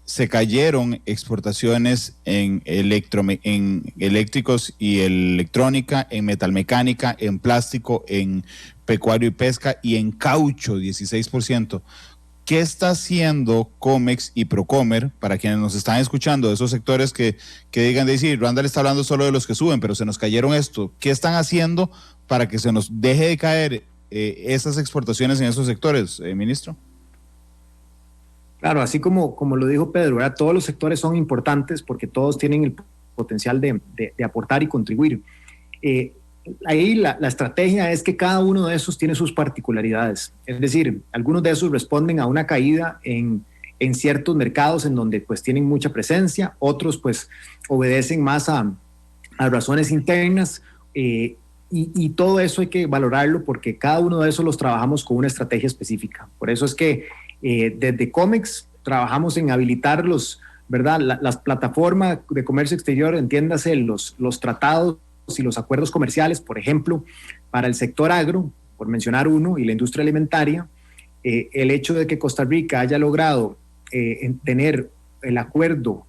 se cayeron exportaciones en eléctricos y electrónica, en metalmecánica, en plástico, en pecuario y pesca y en caucho, 16%. ¿Qué está haciendo Comex y Procomer para quienes nos están escuchando de esos sectores que digan de decir, Randall está hablando solo de los que suben, pero se nos cayeron esto? ¿Qué están haciendo para que se nos deje de caer esas exportaciones en esos sectores, ministro? Claro, así como lo dijo Pedro, ¿verdad? Todos los sectores son importantes porque todos tienen el potencial de aportar y contribuir. Ahí la estrategia es que cada uno de esos tiene sus particularidades. Es decir, algunos de esos responden a una caída en ciertos mercados en donde pues tienen mucha presencia, otros pues obedecen más a razones internas, y todo eso hay que valorarlo porque cada uno de esos los trabajamos con una estrategia específica. Por eso es que desde Comex trabajamos en habilitar las plataformas de comercio exterior, entiéndase los tratados y los acuerdos comerciales, por ejemplo, para el sector agro, por mencionar uno, y la industria alimentaria. El hecho de que Costa Rica haya logrado tener el acuerdo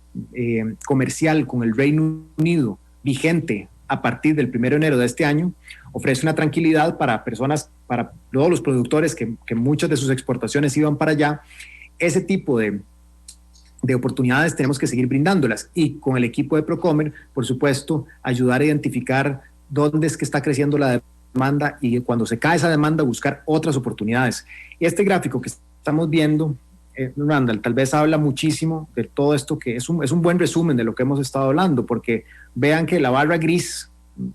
comercial con el Reino Unido vigente a partir del 1 de enero de este año, ofrece una tranquilidad para personas, para todos los productores que muchas de sus exportaciones iban para allá. Ese tipo de de oportunidades tenemos que seguir brindándolas, y con el equipo de Procomer, por supuesto, ayudar a identificar dónde es que está creciendo la demanda, y cuando se cae esa demanda buscar otras oportunidades. Este gráfico que estamos viendo, Randall, tal vez habla muchísimo de todo esto, que es un buen resumen de lo que hemos estado hablando, porque vean que la barra gris,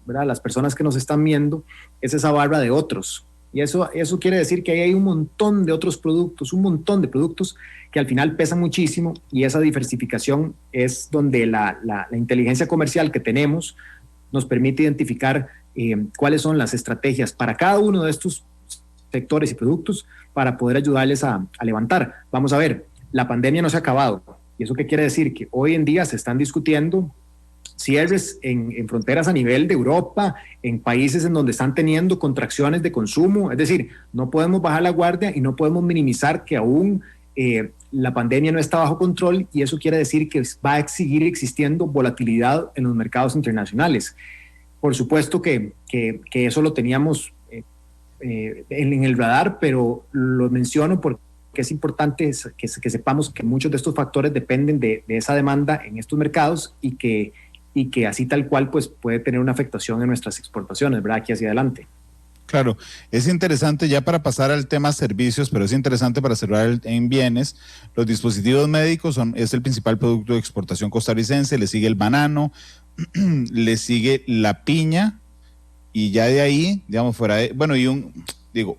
¿verdad?, las personas que nos están viendo, es esa barra de otros. Y eso quiere decir que ahí hay un montón de otros productos, un montón de productos que al final pesan muchísimo, y esa diversificación es donde la inteligencia comercial que tenemos nos permite identificar cuáles son las estrategias para cada uno de estos sectores y productos para poder ayudarles a levantar. Vamos a ver, la pandemia no se ha acabado. ¿Y eso qué quiere decir? Que hoy en día se están discutiendo cierres en fronteras a nivel de Europa, en países en donde están teniendo contracciones de consumo. Es decir, no podemos bajar la guardia y no podemos minimizar que aún la pandemia no está bajo control, y eso quiere decir que va a seguir existiendo volatilidad en los mercados internacionales. Por supuesto que eso lo teníamos en el radar, pero lo menciono porque es importante que sepamos que muchos de estos factores dependen de esa demanda en estos mercados, y que así tal cual pues puede tener una afectación en nuestras exportaciones, ¿verdad?, aquí hacia adelante. Claro, es interesante ya para pasar al tema servicios, pero es interesante para cerrar en bienes. Los dispositivos médicos es el principal producto de exportación costarricense, le sigue el banano, le sigue la piña, y ya de ahí, digamos,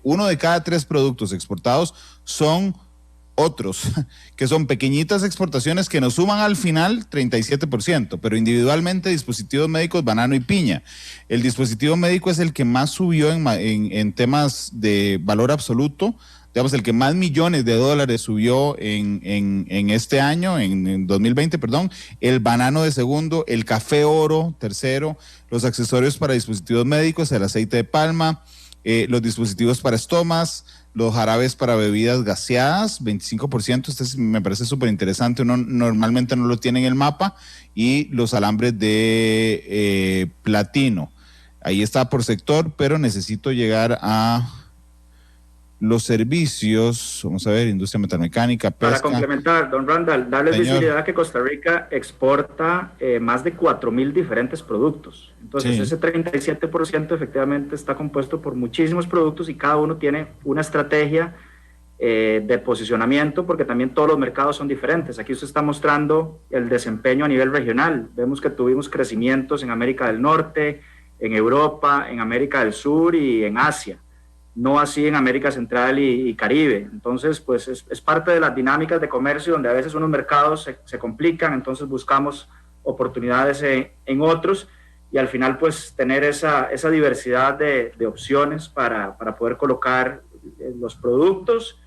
uno de cada 3 productos exportados son otros, que son pequeñitas exportaciones que nos suman al final 37%, pero individualmente dispositivos médicos, banano y piña. El dispositivo médico es el que más subió en temas de valor absoluto, digamos, el que más millones de dólares subió en este año, en 2020, perdón. El banano de segundo, el café oro tercero, los accesorios para dispositivos médicos, el aceite de palma, los dispositivos para estomas, los jarabes para bebidas gaseadas, 25%, me parece súper interesante, uno normalmente no lo tiene en el mapa, y los alambres de platino. Ahí está por sector, pero necesito llegar a los servicios. Vamos a ver, industria metalmecánica, pesca. Para complementar, don Randall, darles visibilidad que Costa Rica exporta más de 4,000 diferentes productos. Entonces, sí, ese 37% efectivamente está compuesto por muchísimos productos, y cada uno tiene una estrategia de posicionamiento, porque también todos los mercados son diferentes. Aquí usted está mostrando el desempeño a nivel regional. Vemos que tuvimos crecimientos en América del Norte, en Europa, en América del Sur y en Asia. No así en América Central y Caribe. Entonces, pues es parte de las dinámicas de comercio, donde a veces unos mercados se complican, entonces buscamos oportunidades en otros, y al final pues tener esa diversidad de opciones para poder colocar los productos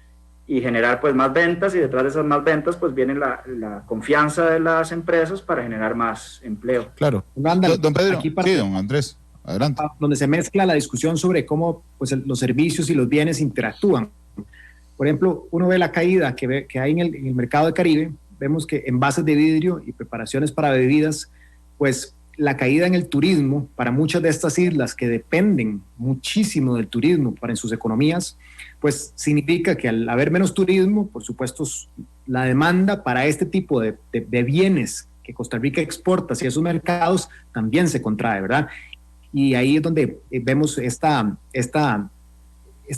y generar pues más ventas, y detrás de esas más ventas pues viene la confianza de las empresas para generar más empleo. Claro. Don Pedro, sí, don Andrés. Adelante. Donde se mezcla la discusión sobre cómo pues, los servicios y los bienes interactúan. Por ejemplo, uno ve la caída que hay en el mercado de Caribe. Vemos que envases de vidrio y preparaciones para bebidas, pues la caída en el turismo para muchas de estas islas que dependen muchísimo del turismo en sus economías, pues significa que al haber menos turismo, por supuesto, la demanda para este tipo de bienes que Costa Rica exporta hacia esos mercados también se contrae, ¿verdad? Y ahí es donde vemos esta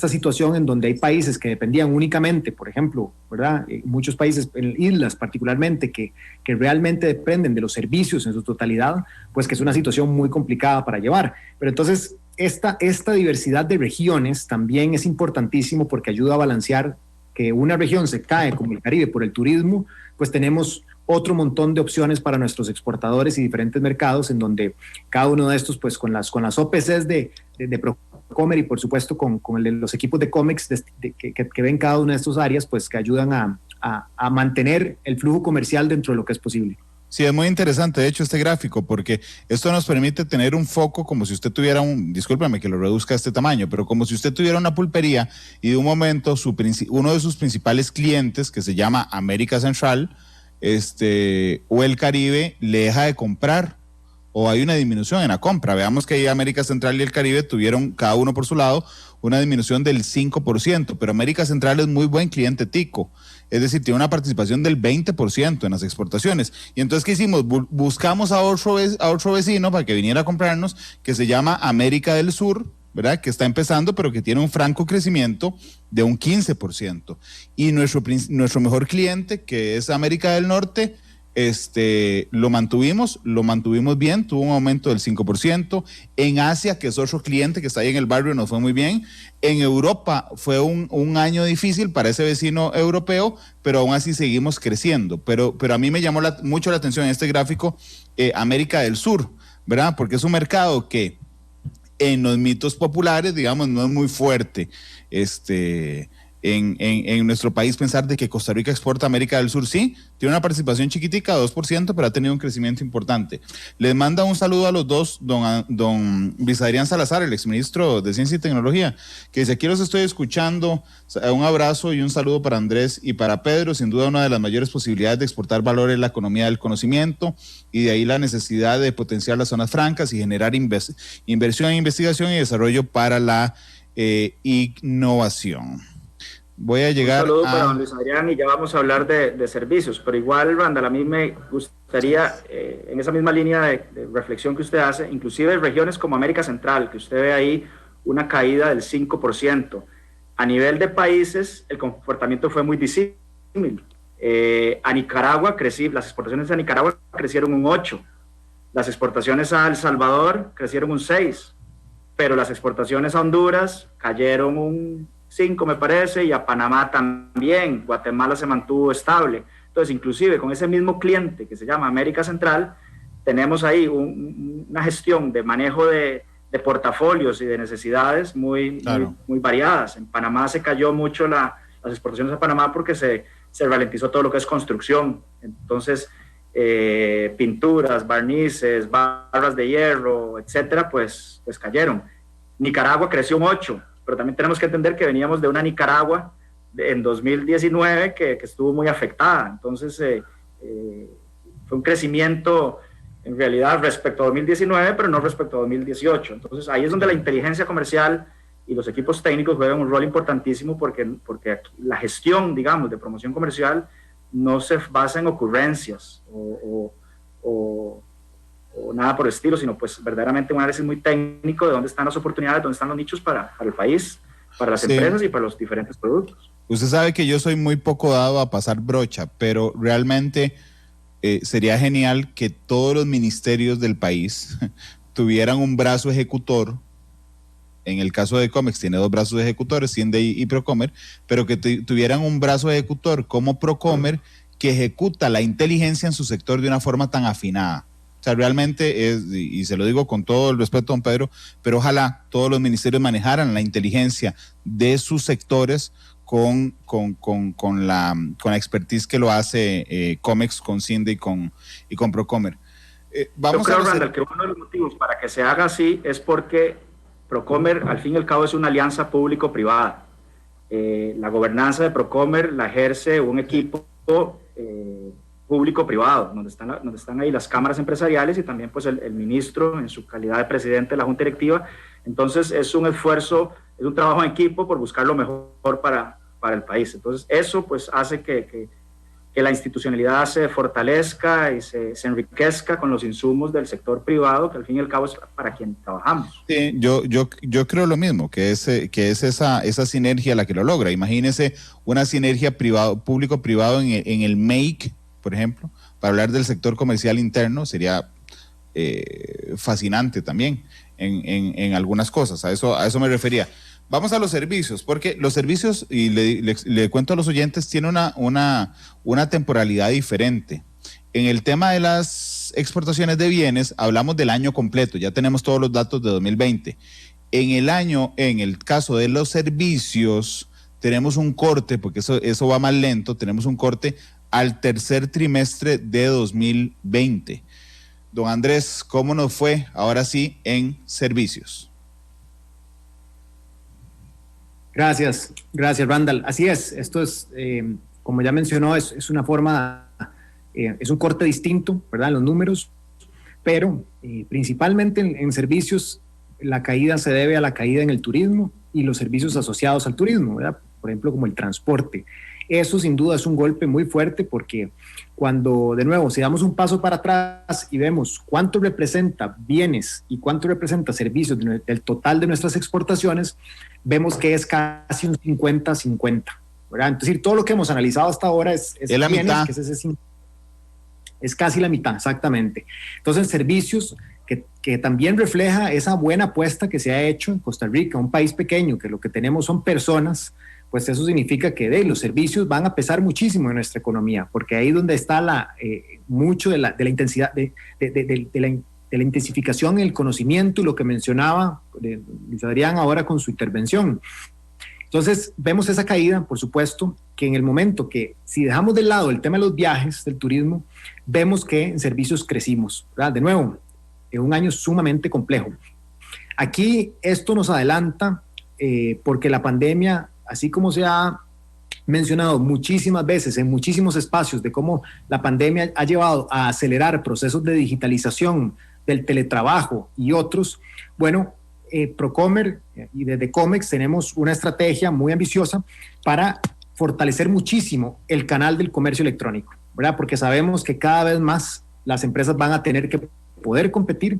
situación en donde hay países que dependían únicamente, por ejemplo, ¿verdad? Muchos países, en islas particularmente, que realmente dependen de los servicios en su totalidad, pues que es una situación muy complicada para llevar. Pero entonces, esta diversidad de regiones también es importantísimo, porque ayuda a balancear que una región se cae como el Caribe por el turismo, pues tenemos otro montón de opciones para nuestros exportadores y diferentes mercados, en donde cada uno de estos, pues con las OPCs de Procomer, y por supuesto con los equipos de COMEX que ven cada una de estas áreas, pues que ayudan a mantener el flujo comercial dentro de lo que es posible. Sí, es muy interesante, de hecho, este gráfico, porque esto nos permite tener un foco como si usted tuviera discúlpeme que lo reduzca a este tamaño, pero como si usted tuviera una pulpería, y de un momento uno de sus principales clientes, que se llama América Central, o el Caribe, le deja de comprar o hay una disminución en la compra. Veamos que ahí América Central y el Caribe tuvieron cada uno por su lado una disminución del 5%, pero América Central es muy buen cliente tico, es decir, tiene una participación del 20% en las exportaciones. Y entonces, ¿qué hicimos? Buscamos a otro vecino para que viniera a comprarnos, que se llama América del Sur, ¿verdad? Que está empezando, pero que tiene un franco crecimiento de un 15%. Y nuestro mejor cliente, que es América del Norte, lo mantuvimos bien, tuvo un aumento del 5%. En Asia, que es otro cliente que está ahí en el barrio, nos fue muy bien. En Europa fue un año difícil para ese vecino europeo, pero aún así seguimos creciendo. Pero a mí me llamó mucho la atención en este gráfico América del Sur, ¿verdad? Porque es un mercado que en los mitos populares, digamos, no es muy fuerte. En nuestro país pensar de que Costa Rica exporta a América del Sur, sí, tiene una participación chiquitica, 2%, pero ha tenido un crecimiento importante. Les manda un saludo a los dos, don Luis Adrián Salazar, el exministro de Ciencia y Tecnología, que dice: aquí los estoy escuchando, un abrazo y un saludo para Andrés y para Pedro. Sin duda, una de las mayores posibilidades de exportar valor es la economía del conocimiento, y de ahí la necesidad de potenciar las zonas francas y generar inversión en investigación y desarrollo para la innovación. Voy a llegar. Un saludo para don Luis Adrián, y ya vamos a hablar de servicios, pero igual, Randall, a mí me gustaría, en esa misma línea de reflexión que usted hace, inclusive regiones como América Central, que usted ve ahí una caída del 5%. A nivel de países, el comportamiento fue muy disímil. A Nicaragua las exportaciones a Nicaragua crecieron un 8%, las exportaciones a El Salvador crecieron un 6%, pero las exportaciones a Honduras cayeron un 5, me parece, y a Panamá también. Guatemala se mantuvo estable. Entonces, inclusive con ese mismo cliente que se llama América Central, tenemos ahí una gestión de manejo de portafolios y de necesidades muy variadas. En Panamá se cayó mucho las exportaciones a Panamá porque se ralentizó todo lo que es construcción. Entonces, pinturas, barnices, barras de hierro, etcétera, pues cayeron. Nicaragua creció un 8%. Pero también tenemos que entender que veníamos de una Nicaragua en 2019 que estuvo muy afectada. Entonces, fue un crecimiento en realidad respecto a 2019, pero no respecto a 2018. Entonces, ahí es donde la inteligencia comercial y los equipos técnicos juegan un rol importantísimo, porque la gestión, digamos, de promoción comercial no se basa en ocurrencias o nada por el estilo, sino pues verdaderamente un análisis muy técnico de dónde están las oportunidades, dónde están los nichos para el país, para las empresas y para los diferentes productos. Usted sabe que yo soy muy poco dado a pasar brocha, pero realmente sería genial que todos los ministerios del país tuvieran un brazo ejecutor. En el caso de Comex tiene 2 brazos ejecutores, CINDE y Procomer, pero que tuvieran un brazo ejecutor como Procomer que ejecuta la inteligencia en su sector de una forma tan afinada. O sea, realmente es, y se lo digo con todo el respeto, don Pedro, pero ojalá todos los ministerios manejaran la inteligencia de sus sectores con la expertise que lo hace Comex, con CINDE y con Procomer. Yo creo, Randall, que uno de los motivos para que se haga así es porque Procomer, al fin y al cabo, es una alianza público-privada. La gobernanza de Procomer la ejerce un equipo público-privado, donde están ahí las cámaras empresariales y también pues el ministro en su calidad de presidente de la Junta Directiva. Entonces es un esfuerzo, es un trabajo en equipo por buscar lo mejor para el país. Entonces eso pues hace que la institucionalidad se fortalezca y se enriquezca con los insumos del sector privado, que al fin y al cabo es para quien trabajamos. Sí, yo creo lo mismo, que es esa sinergia la que lo logra. Imagínese una sinergia público-privado en el MAKE, por ejemplo, para hablar del sector comercial interno, sería fascinante también en algunas cosas. A eso me refería. Vamos a los servicios, porque los servicios, y le cuento a los oyentes, tienen una temporalidad diferente. En el tema de las exportaciones de bienes, hablamos del año completo, ya tenemos todos los datos de 2020. En el caso de los servicios, tenemos un corte, porque eso va más lento, tenemos un corte al tercer trimestre de 2020. Don Andrés, ¿cómo nos fue ahora sí en servicios? Gracias, Randall. Así es, esto es, como ya mencionó, es una forma, es un corte distinto, ¿verdad? En los números, pero principalmente en servicios, la caída se debe a la caída en el turismo y los servicios asociados al turismo, ¿verdad? Por ejemplo, como el transporte. Eso sin duda es un golpe muy fuerte porque cuando, de nuevo, si damos un paso para atrás y vemos cuánto representa bienes y cuánto representa servicios del total de nuestras exportaciones, vemos que es casi un 50-50, ¿verdad? Es decir, todo lo que hemos analizado hasta ahora es la bienes, mitad. que es casi la mitad, exactamente. Entonces, servicios que también refleja esa buena apuesta que se ha hecho en Costa Rica, un país pequeño, que lo que tenemos son personas, pues eso significa que los servicios van a pesar muchísimo en nuestra economía, porque ahí donde está mucho de la intensidad, de la intensificación en el conocimiento y lo que mencionaba Luis Adrián ahora con su intervención. Entonces, vemos esa caída, por supuesto, que en el momento que, si dejamos de lado el tema de los viajes, del turismo, vemos que en servicios crecimos, ¿verdad? De nuevo, es un año sumamente complejo. Aquí esto nos adelanta porque la pandemia, así como se ha mencionado muchísimas veces en muchísimos espacios de cómo la pandemia ha llevado a acelerar procesos de digitalización del teletrabajo y otros, bueno, Procomer y desde Comex tenemos una estrategia muy ambiciosa para fortalecer muchísimo el canal del comercio electrónico, ¿verdad? Porque sabemos que cada vez más las empresas van a tener que poder competir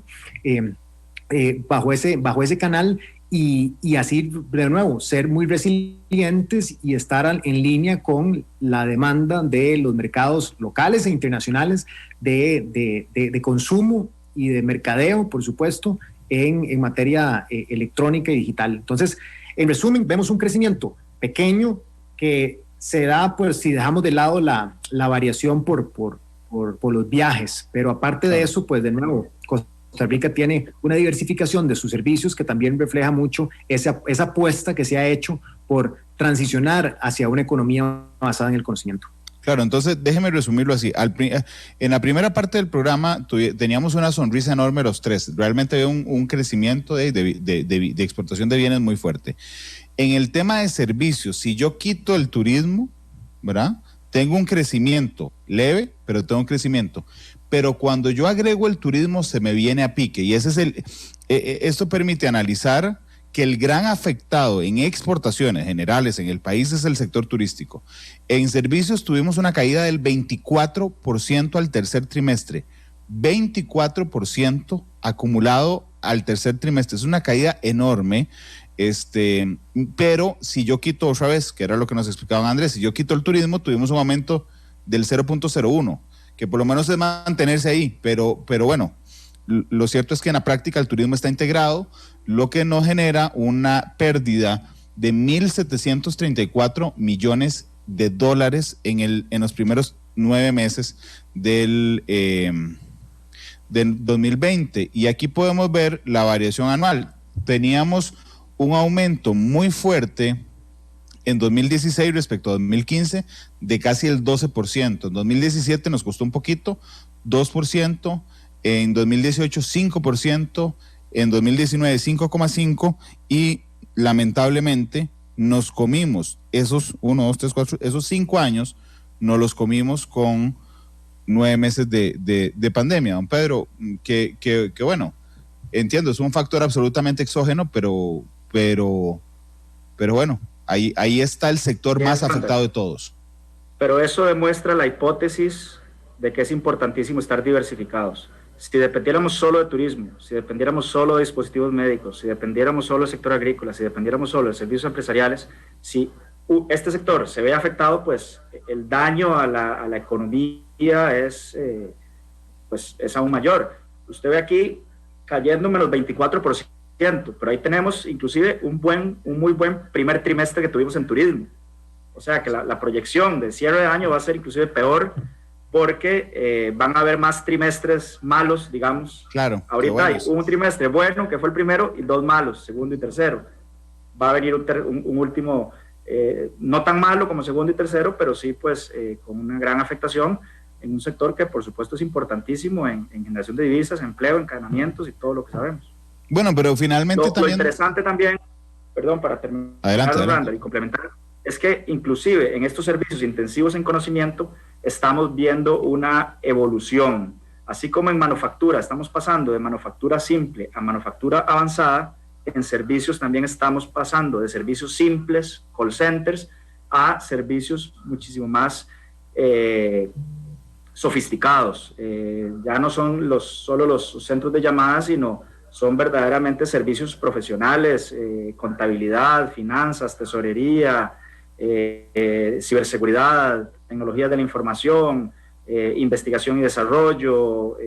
bajo ese canal y así, de nuevo, ser muy resilientes y estar en línea con la demanda de los mercados locales e internacionales de consumo y de mercadeo, por supuesto, en materia electrónica y digital. Entonces, en resumen, vemos un crecimiento pequeño que se da, pues, si dejamos de lado la variación por los viajes, pero aparte de eso, pues, de nuevo, Costa Rica tiene una diversificación de sus servicios que también refleja mucho esa apuesta que se ha hecho por transicionar hacia una economía basada en el conocimiento. Claro, entonces déjeme resumirlo así. En la primera parte del programa teníamos una sonrisa enorme los tres. Realmente había un crecimiento de exportación de bienes muy fuerte. En el tema de servicios, si yo quito el turismo, ¿verdad? Tengo un crecimiento leve, pero tengo un crecimiento. Pero cuando yo agrego el turismo se me viene a pique. Y esto permite analizar que el gran afectado en exportaciones generales en el país es el sector turístico. En servicios tuvimos una caída del 24% al tercer trimestre, 24% acumulado al tercer trimestre. Es una caída enorme, pero si yo quito otra vez, que era lo que nos explicaba Andrés, si yo quito el turismo, tuvimos un aumento del 0.01, que por lo menos es mantenerse ahí, pero bueno, lo cierto es que en la práctica el turismo está integrado, lo que nos genera una pérdida de 1.734 millones de dólares en los primeros 9 meses del 2020. Y aquí podemos ver la variación anual. Teníamos un aumento muy fuerte en 2016 respecto a 2015 de casi el 12%. En 2017 nos costó un poquito, 2%. En 2018, 5%, en 2019, 5,5%, y lamentablemente nos comimos esos 5 años, nos los comimos con 9 meses de pandemia. Don Pedro, que bueno, entiendo, es un factor absolutamente exógeno, pero bueno, ahí está el sector más afectado de todos. Pero eso demuestra la hipótesis de que es importantísimo estar diversificados. Si dependiéramos solo de turismo, si dependiéramos solo de dispositivos médicos, si dependiéramos solo del sector agrícola, si dependiéramos solo de servicios empresariales, si este sector se ve afectado, pues el daño a la economía es aún mayor. Usted ve aquí cayendo menos 24%, pero ahí tenemos inclusive un muy buen primer trimestre que tuvimos en turismo. O sea que la proyección de cierre de año va a ser inclusive peor, porque van a haber más trimestres malos, digamos. Claro. Ahorita hay un trimestre bueno, que fue el primero, y 2 malos, segundo y tercero. Va a venir un último, no tan malo como segundo y tercero, pero sí, pues, con una gran afectación en un sector que, por supuesto, es importantísimo en generación de divisas, empleo, encadenamientos y todo lo que sabemos. Bueno, pero finalmente Lo interesante también, perdón, para terminar, adelante. Y complementar, es que inclusive en estos servicios intensivos en conocimiento estamos viendo una evolución. Así como en manufactura estamos pasando de manufactura simple a manufactura avanzada, en servicios también estamos pasando de servicios simples, call centers, a servicios muchísimo más sofisticados. Ya no son solo los centros de llamadas, sino son verdaderamente servicios profesionales, contabilidad, finanzas, tesorería, ciberseguridad, tecnologías de la información, investigación y desarrollo,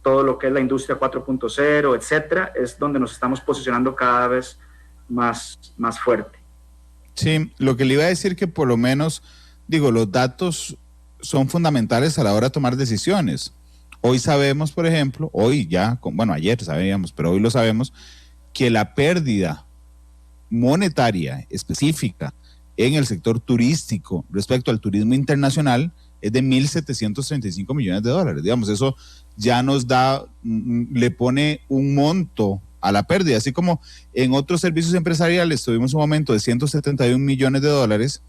todo lo que es la industria 4.0, etcétera, es donde nos estamos posicionando cada vez más fuerte. Sí, lo que le iba a decir que por lo menos, digo, los datos son fundamentales a la hora de tomar decisiones. Hoy sabemos, por ejemplo, ayer sabíamos, pero hoy lo sabemos, que la pérdida monetaria específica en el sector turístico respecto al turismo internacional es de 1.735 millones de dólares. Digamos, eso ya nos le pone un monto a la pérdida, así como en otros servicios empresariales tuvimos un aumento de 171 millones de dólares,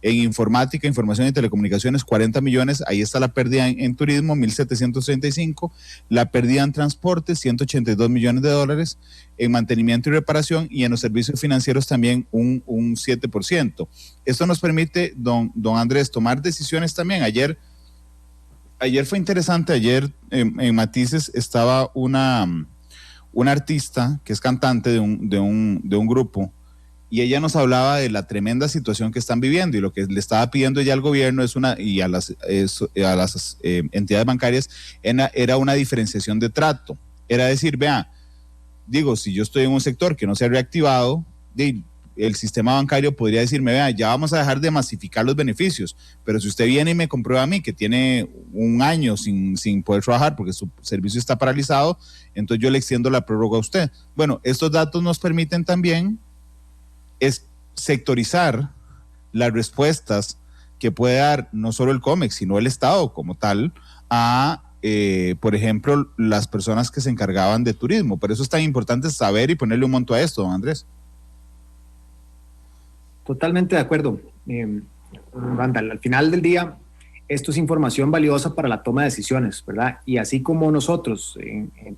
en informática, información y telecomunicaciones 40 millones, ahí está la pérdida en turismo, 1.735, la pérdida en transporte, 182 millones de dólares, en mantenimiento y reparación, y en los servicios financieros también un 7%. Esto nos permite, don Andrés, tomar decisiones también. Ayer fue interesante, ayer en Matices estaba una artista que es cantante de un grupo, y ella nos hablaba de la tremenda situación que están viviendo, y lo que le estaba pidiendo ella al gobierno y a las entidades bancarias era una diferenciación de trato. Era decir, vea, digo, si yo estoy en un sector que no se ha reactivado, el sistema bancario podría decirme, vea, ya vamos a dejar de masificar los beneficios, pero si usted viene y me comprueba a mí que tiene un año sin poder trabajar porque su servicio está paralizado, entonces yo le extiendo la prórroga a usted. Bueno, estos datos nos permiten también es sectorizar las respuestas que puede dar no solo el COMEX, sino el Estado como tal a, por ejemplo, las personas que se encargaban de turismo. Por eso es tan importante saber y ponerle un monto a esto, don Andrés. Totalmente de acuerdo, Randall. Al final del día, esto es información valiosa para la toma de decisiones, ¿verdad? Y así como nosotros,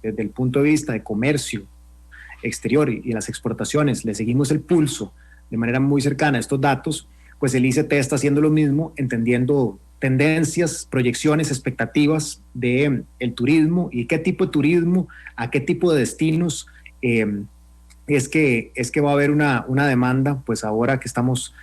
desde el punto de vista de comercio exterior y las exportaciones, le seguimos el pulso de manera muy cercana a estos datos, pues el ICT está haciendo lo mismo, entendiendo tendencias, proyecciones, expectativas de el turismo y qué tipo de turismo, a qué tipo de destinos es que va a haber una demanda, pues ahora que estamos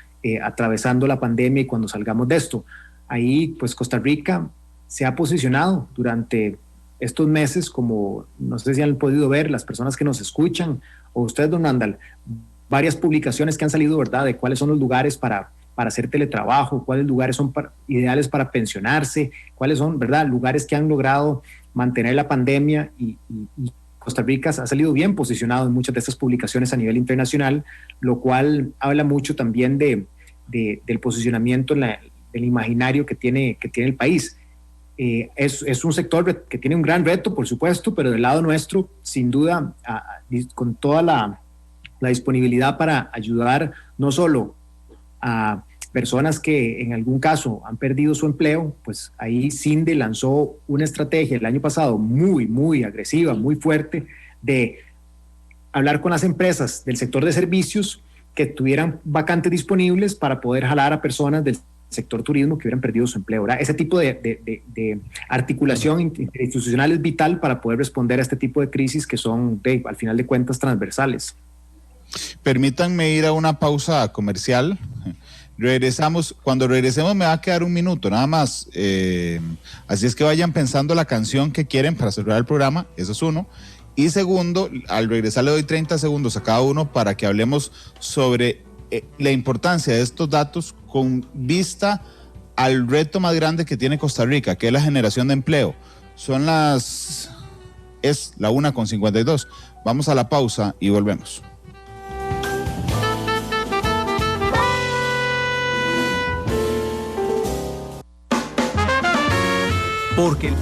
atravesando la pandemia y cuando salgamos de esto. Ahí pues Costa Rica se ha posicionado durante estos meses, como no sé si han podido ver las personas que nos escuchan, o usted, don Randall, varias publicaciones que han salido, ¿verdad?, de cuáles son los lugares para hacer teletrabajo, cuáles lugares son ideales para pensionarse, cuáles son, ¿verdad?, lugares que han logrado mantener la pandemia, y Costa Rica ha salido bien posicionado en muchas de estas publicaciones a nivel internacional, lo cual habla mucho también del posicionamiento del imaginario que tiene el país. Es un sector que tiene un gran reto, por supuesto, pero del lado nuestro, sin duda, con toda la disponibilidad para ayudar no solo a personas que en algún caso han perdido su empleo, pues ahí CINDE lanzó una estrategia el año pasado muy, muy agresiva, muy fuerte, de hablar con las empresas del sector de servicios que tuvieran vacantes disponibles para poder jalar a personas del sector turismo que hubieran perdido su empleo, ¿verdad? Ese tipo de articulación institucional es vital para poder responder a este tipo de crisis que son, al final de cuentas, transversales. Permítanme ir a una pausa comercial. Regresamos. Cuando regresemos me va a quedar un minuto nada más, así es que vayan pensando la canción que quieren para cerrar el programa. Eso es uno. Y segundo, al regresar le doy 30 segundos a cada uno para que hablemos sobre la importancia de estos datos con vista al reto más grande que tiene Costa Rica, que es la generación de empleo. Es la 1:52. Vamos a la pausa y volvemos. Porque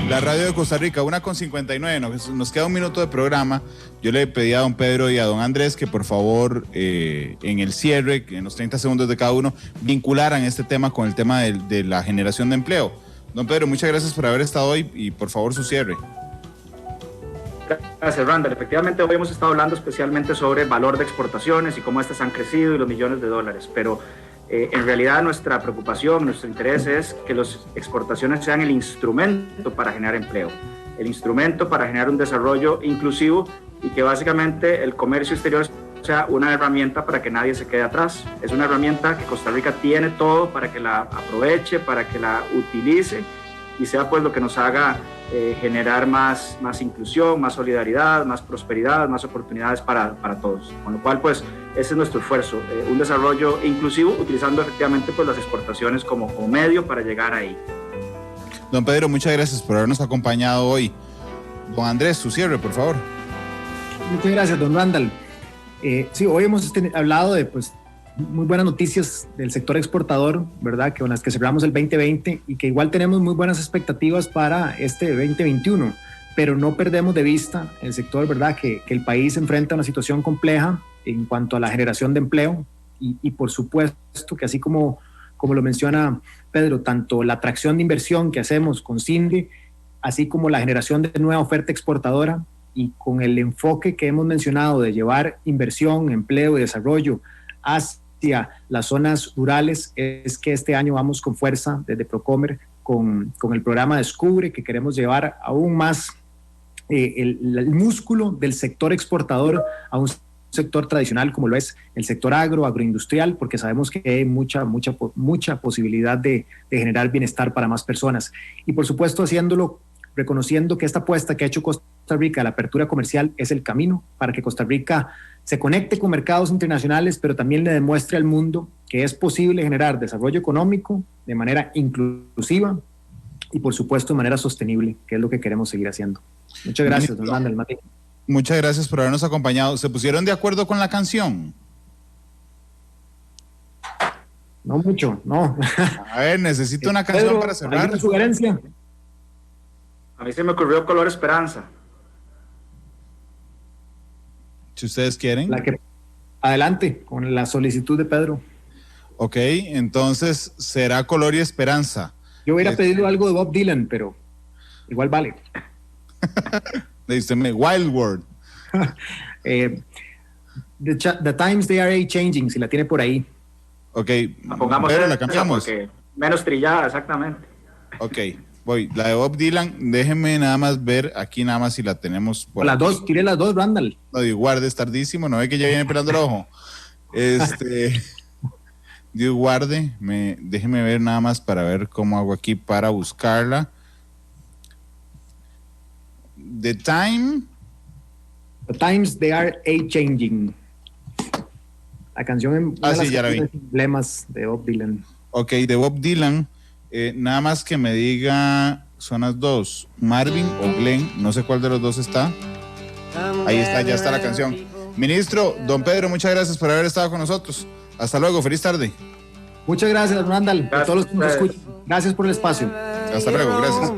La radio de Costa Rica, 1:59, nos queda un minuto de programa. Yo le pedí a don Pedro y a don Andrés que por favor en el cierre, en los 30 segundos de cada uno, vincularan este tema con el tema de la generación de empleo. Don Pedro, muchas gracias por haber estado hoy y por favor su cierre. Gracias, Randall. Efectivamente, hoy hemos estado hablando especialmente sobre el valor de exportaciones y cómo estas han crecido y los millones de dólares, pero en realidad nuestra preocupación, nuestro interés es que las exportaciones sean el instrumento para generar empleo, el instrumento para generar un desarrollo inclusivo y que básicamente el comercio exterior sea una herramienta para que nadie se quede atrás. Es una herramienta que Costa Rica tiene todo para que la aproveche, para que la utilice y sea pues lo que nos haga generar más inclusión, más solidaridad, más prosperidad, más oportunidades para todos. Con lo cual, pues, ese es nuestro esfuerzo, un desarrollo inclusivo utilizando efectivamente pues, las exportaciones como medio para llegar ahí. Don Pedro, muchas gracias por habernos acompañado hoy. Don Andrés, su cierre, por favor. Muchas gracias, don Randall. Sí, hoy hemos hablado de pues, muy buenas noticias del sector exportador, ¿verdad? Que con las que cerramos el 2020 y que igual tenemos muy buenas expectativas para este 2021, pero no perdemos de vista el sector, ¿verdad? Que el país enfrenta una situación compleja en cuanto a la generación de empleo y por supuesto que así como lo menciona Pedro, tanto la atracción de inversión que hacemos con CINDE, así como la generación de nueva oferta exportadora y con el enfoque que hemos mencionado de llevar inversión, empleo y desarrollo hacia las zonas rurales, es que este año vamos con fuerza desde Procomer con el programa Descubre, que queremos llevar aún más el músculo del sector exportador a un sector tradicional como lo es el sector agroindustrial, porque sabemos que hay mucha posibilidad de generar bienestar para más personas. Y por supuesto haciéndolo reconociendo que esta apuesta que ha hecho Costa Rica, la apertura comercial, es el camino para que Costa Rica se conecte con mercados internacionales, pero también le demuestre al mundo que es posible generar desarrollo económico de manera inclusiva y, por supuesto, de manera sostenible, que es lo que queremos seguir haciendo. Muchas gracias, don Randall. Muchas gracias por habernos acompañado. ¿Se pusieron de acuerdo con la canción? No mucho, no. A ver, necesito una canción Pedro, para cerrar. ¿alguna sugerencia? A mí se me ocurrió Color Esperanza. Si ustedes quieren. Adelante, con la solicitud de Pedro. Ok, entonces será Color y Esperanza. Yo hubiera pedido algo de Bob Dylan, pero igual vale. Dígame, Wild World. The Times They Are Changing, si la tiene por ahí. Ok, pongamos pero la cambiamos. Menos trillada, exactamente. Ok, voy. La de Bob Dylan, déjenme nada más ver aquí nada más si la tenemos por las aquí. Dos, tire las dos, Randall. No, Dios guarde, es tardísimo, no ve que ya viene pelando el ojo. Dios guarde, déjeme ver nada más para ver cómo hago aquí para buscarla. The Times They Are Changing. La canción en sí, ya la vi. Emblemas de Bob Dylan. Ok, de Bob Dylan, nada más que me diga, son las dos, Marvin o Glenn, no sé cuál de los dos está. Ahí está, ya está la canción. Ministro, don Pedro, muchas gracias por haber estado con nosotros. Hasta luego, feliz tarde. Muchas gracias, Randall, a todos los que nos escuchan. Gracias por el espacio. Hasta luego, gracias.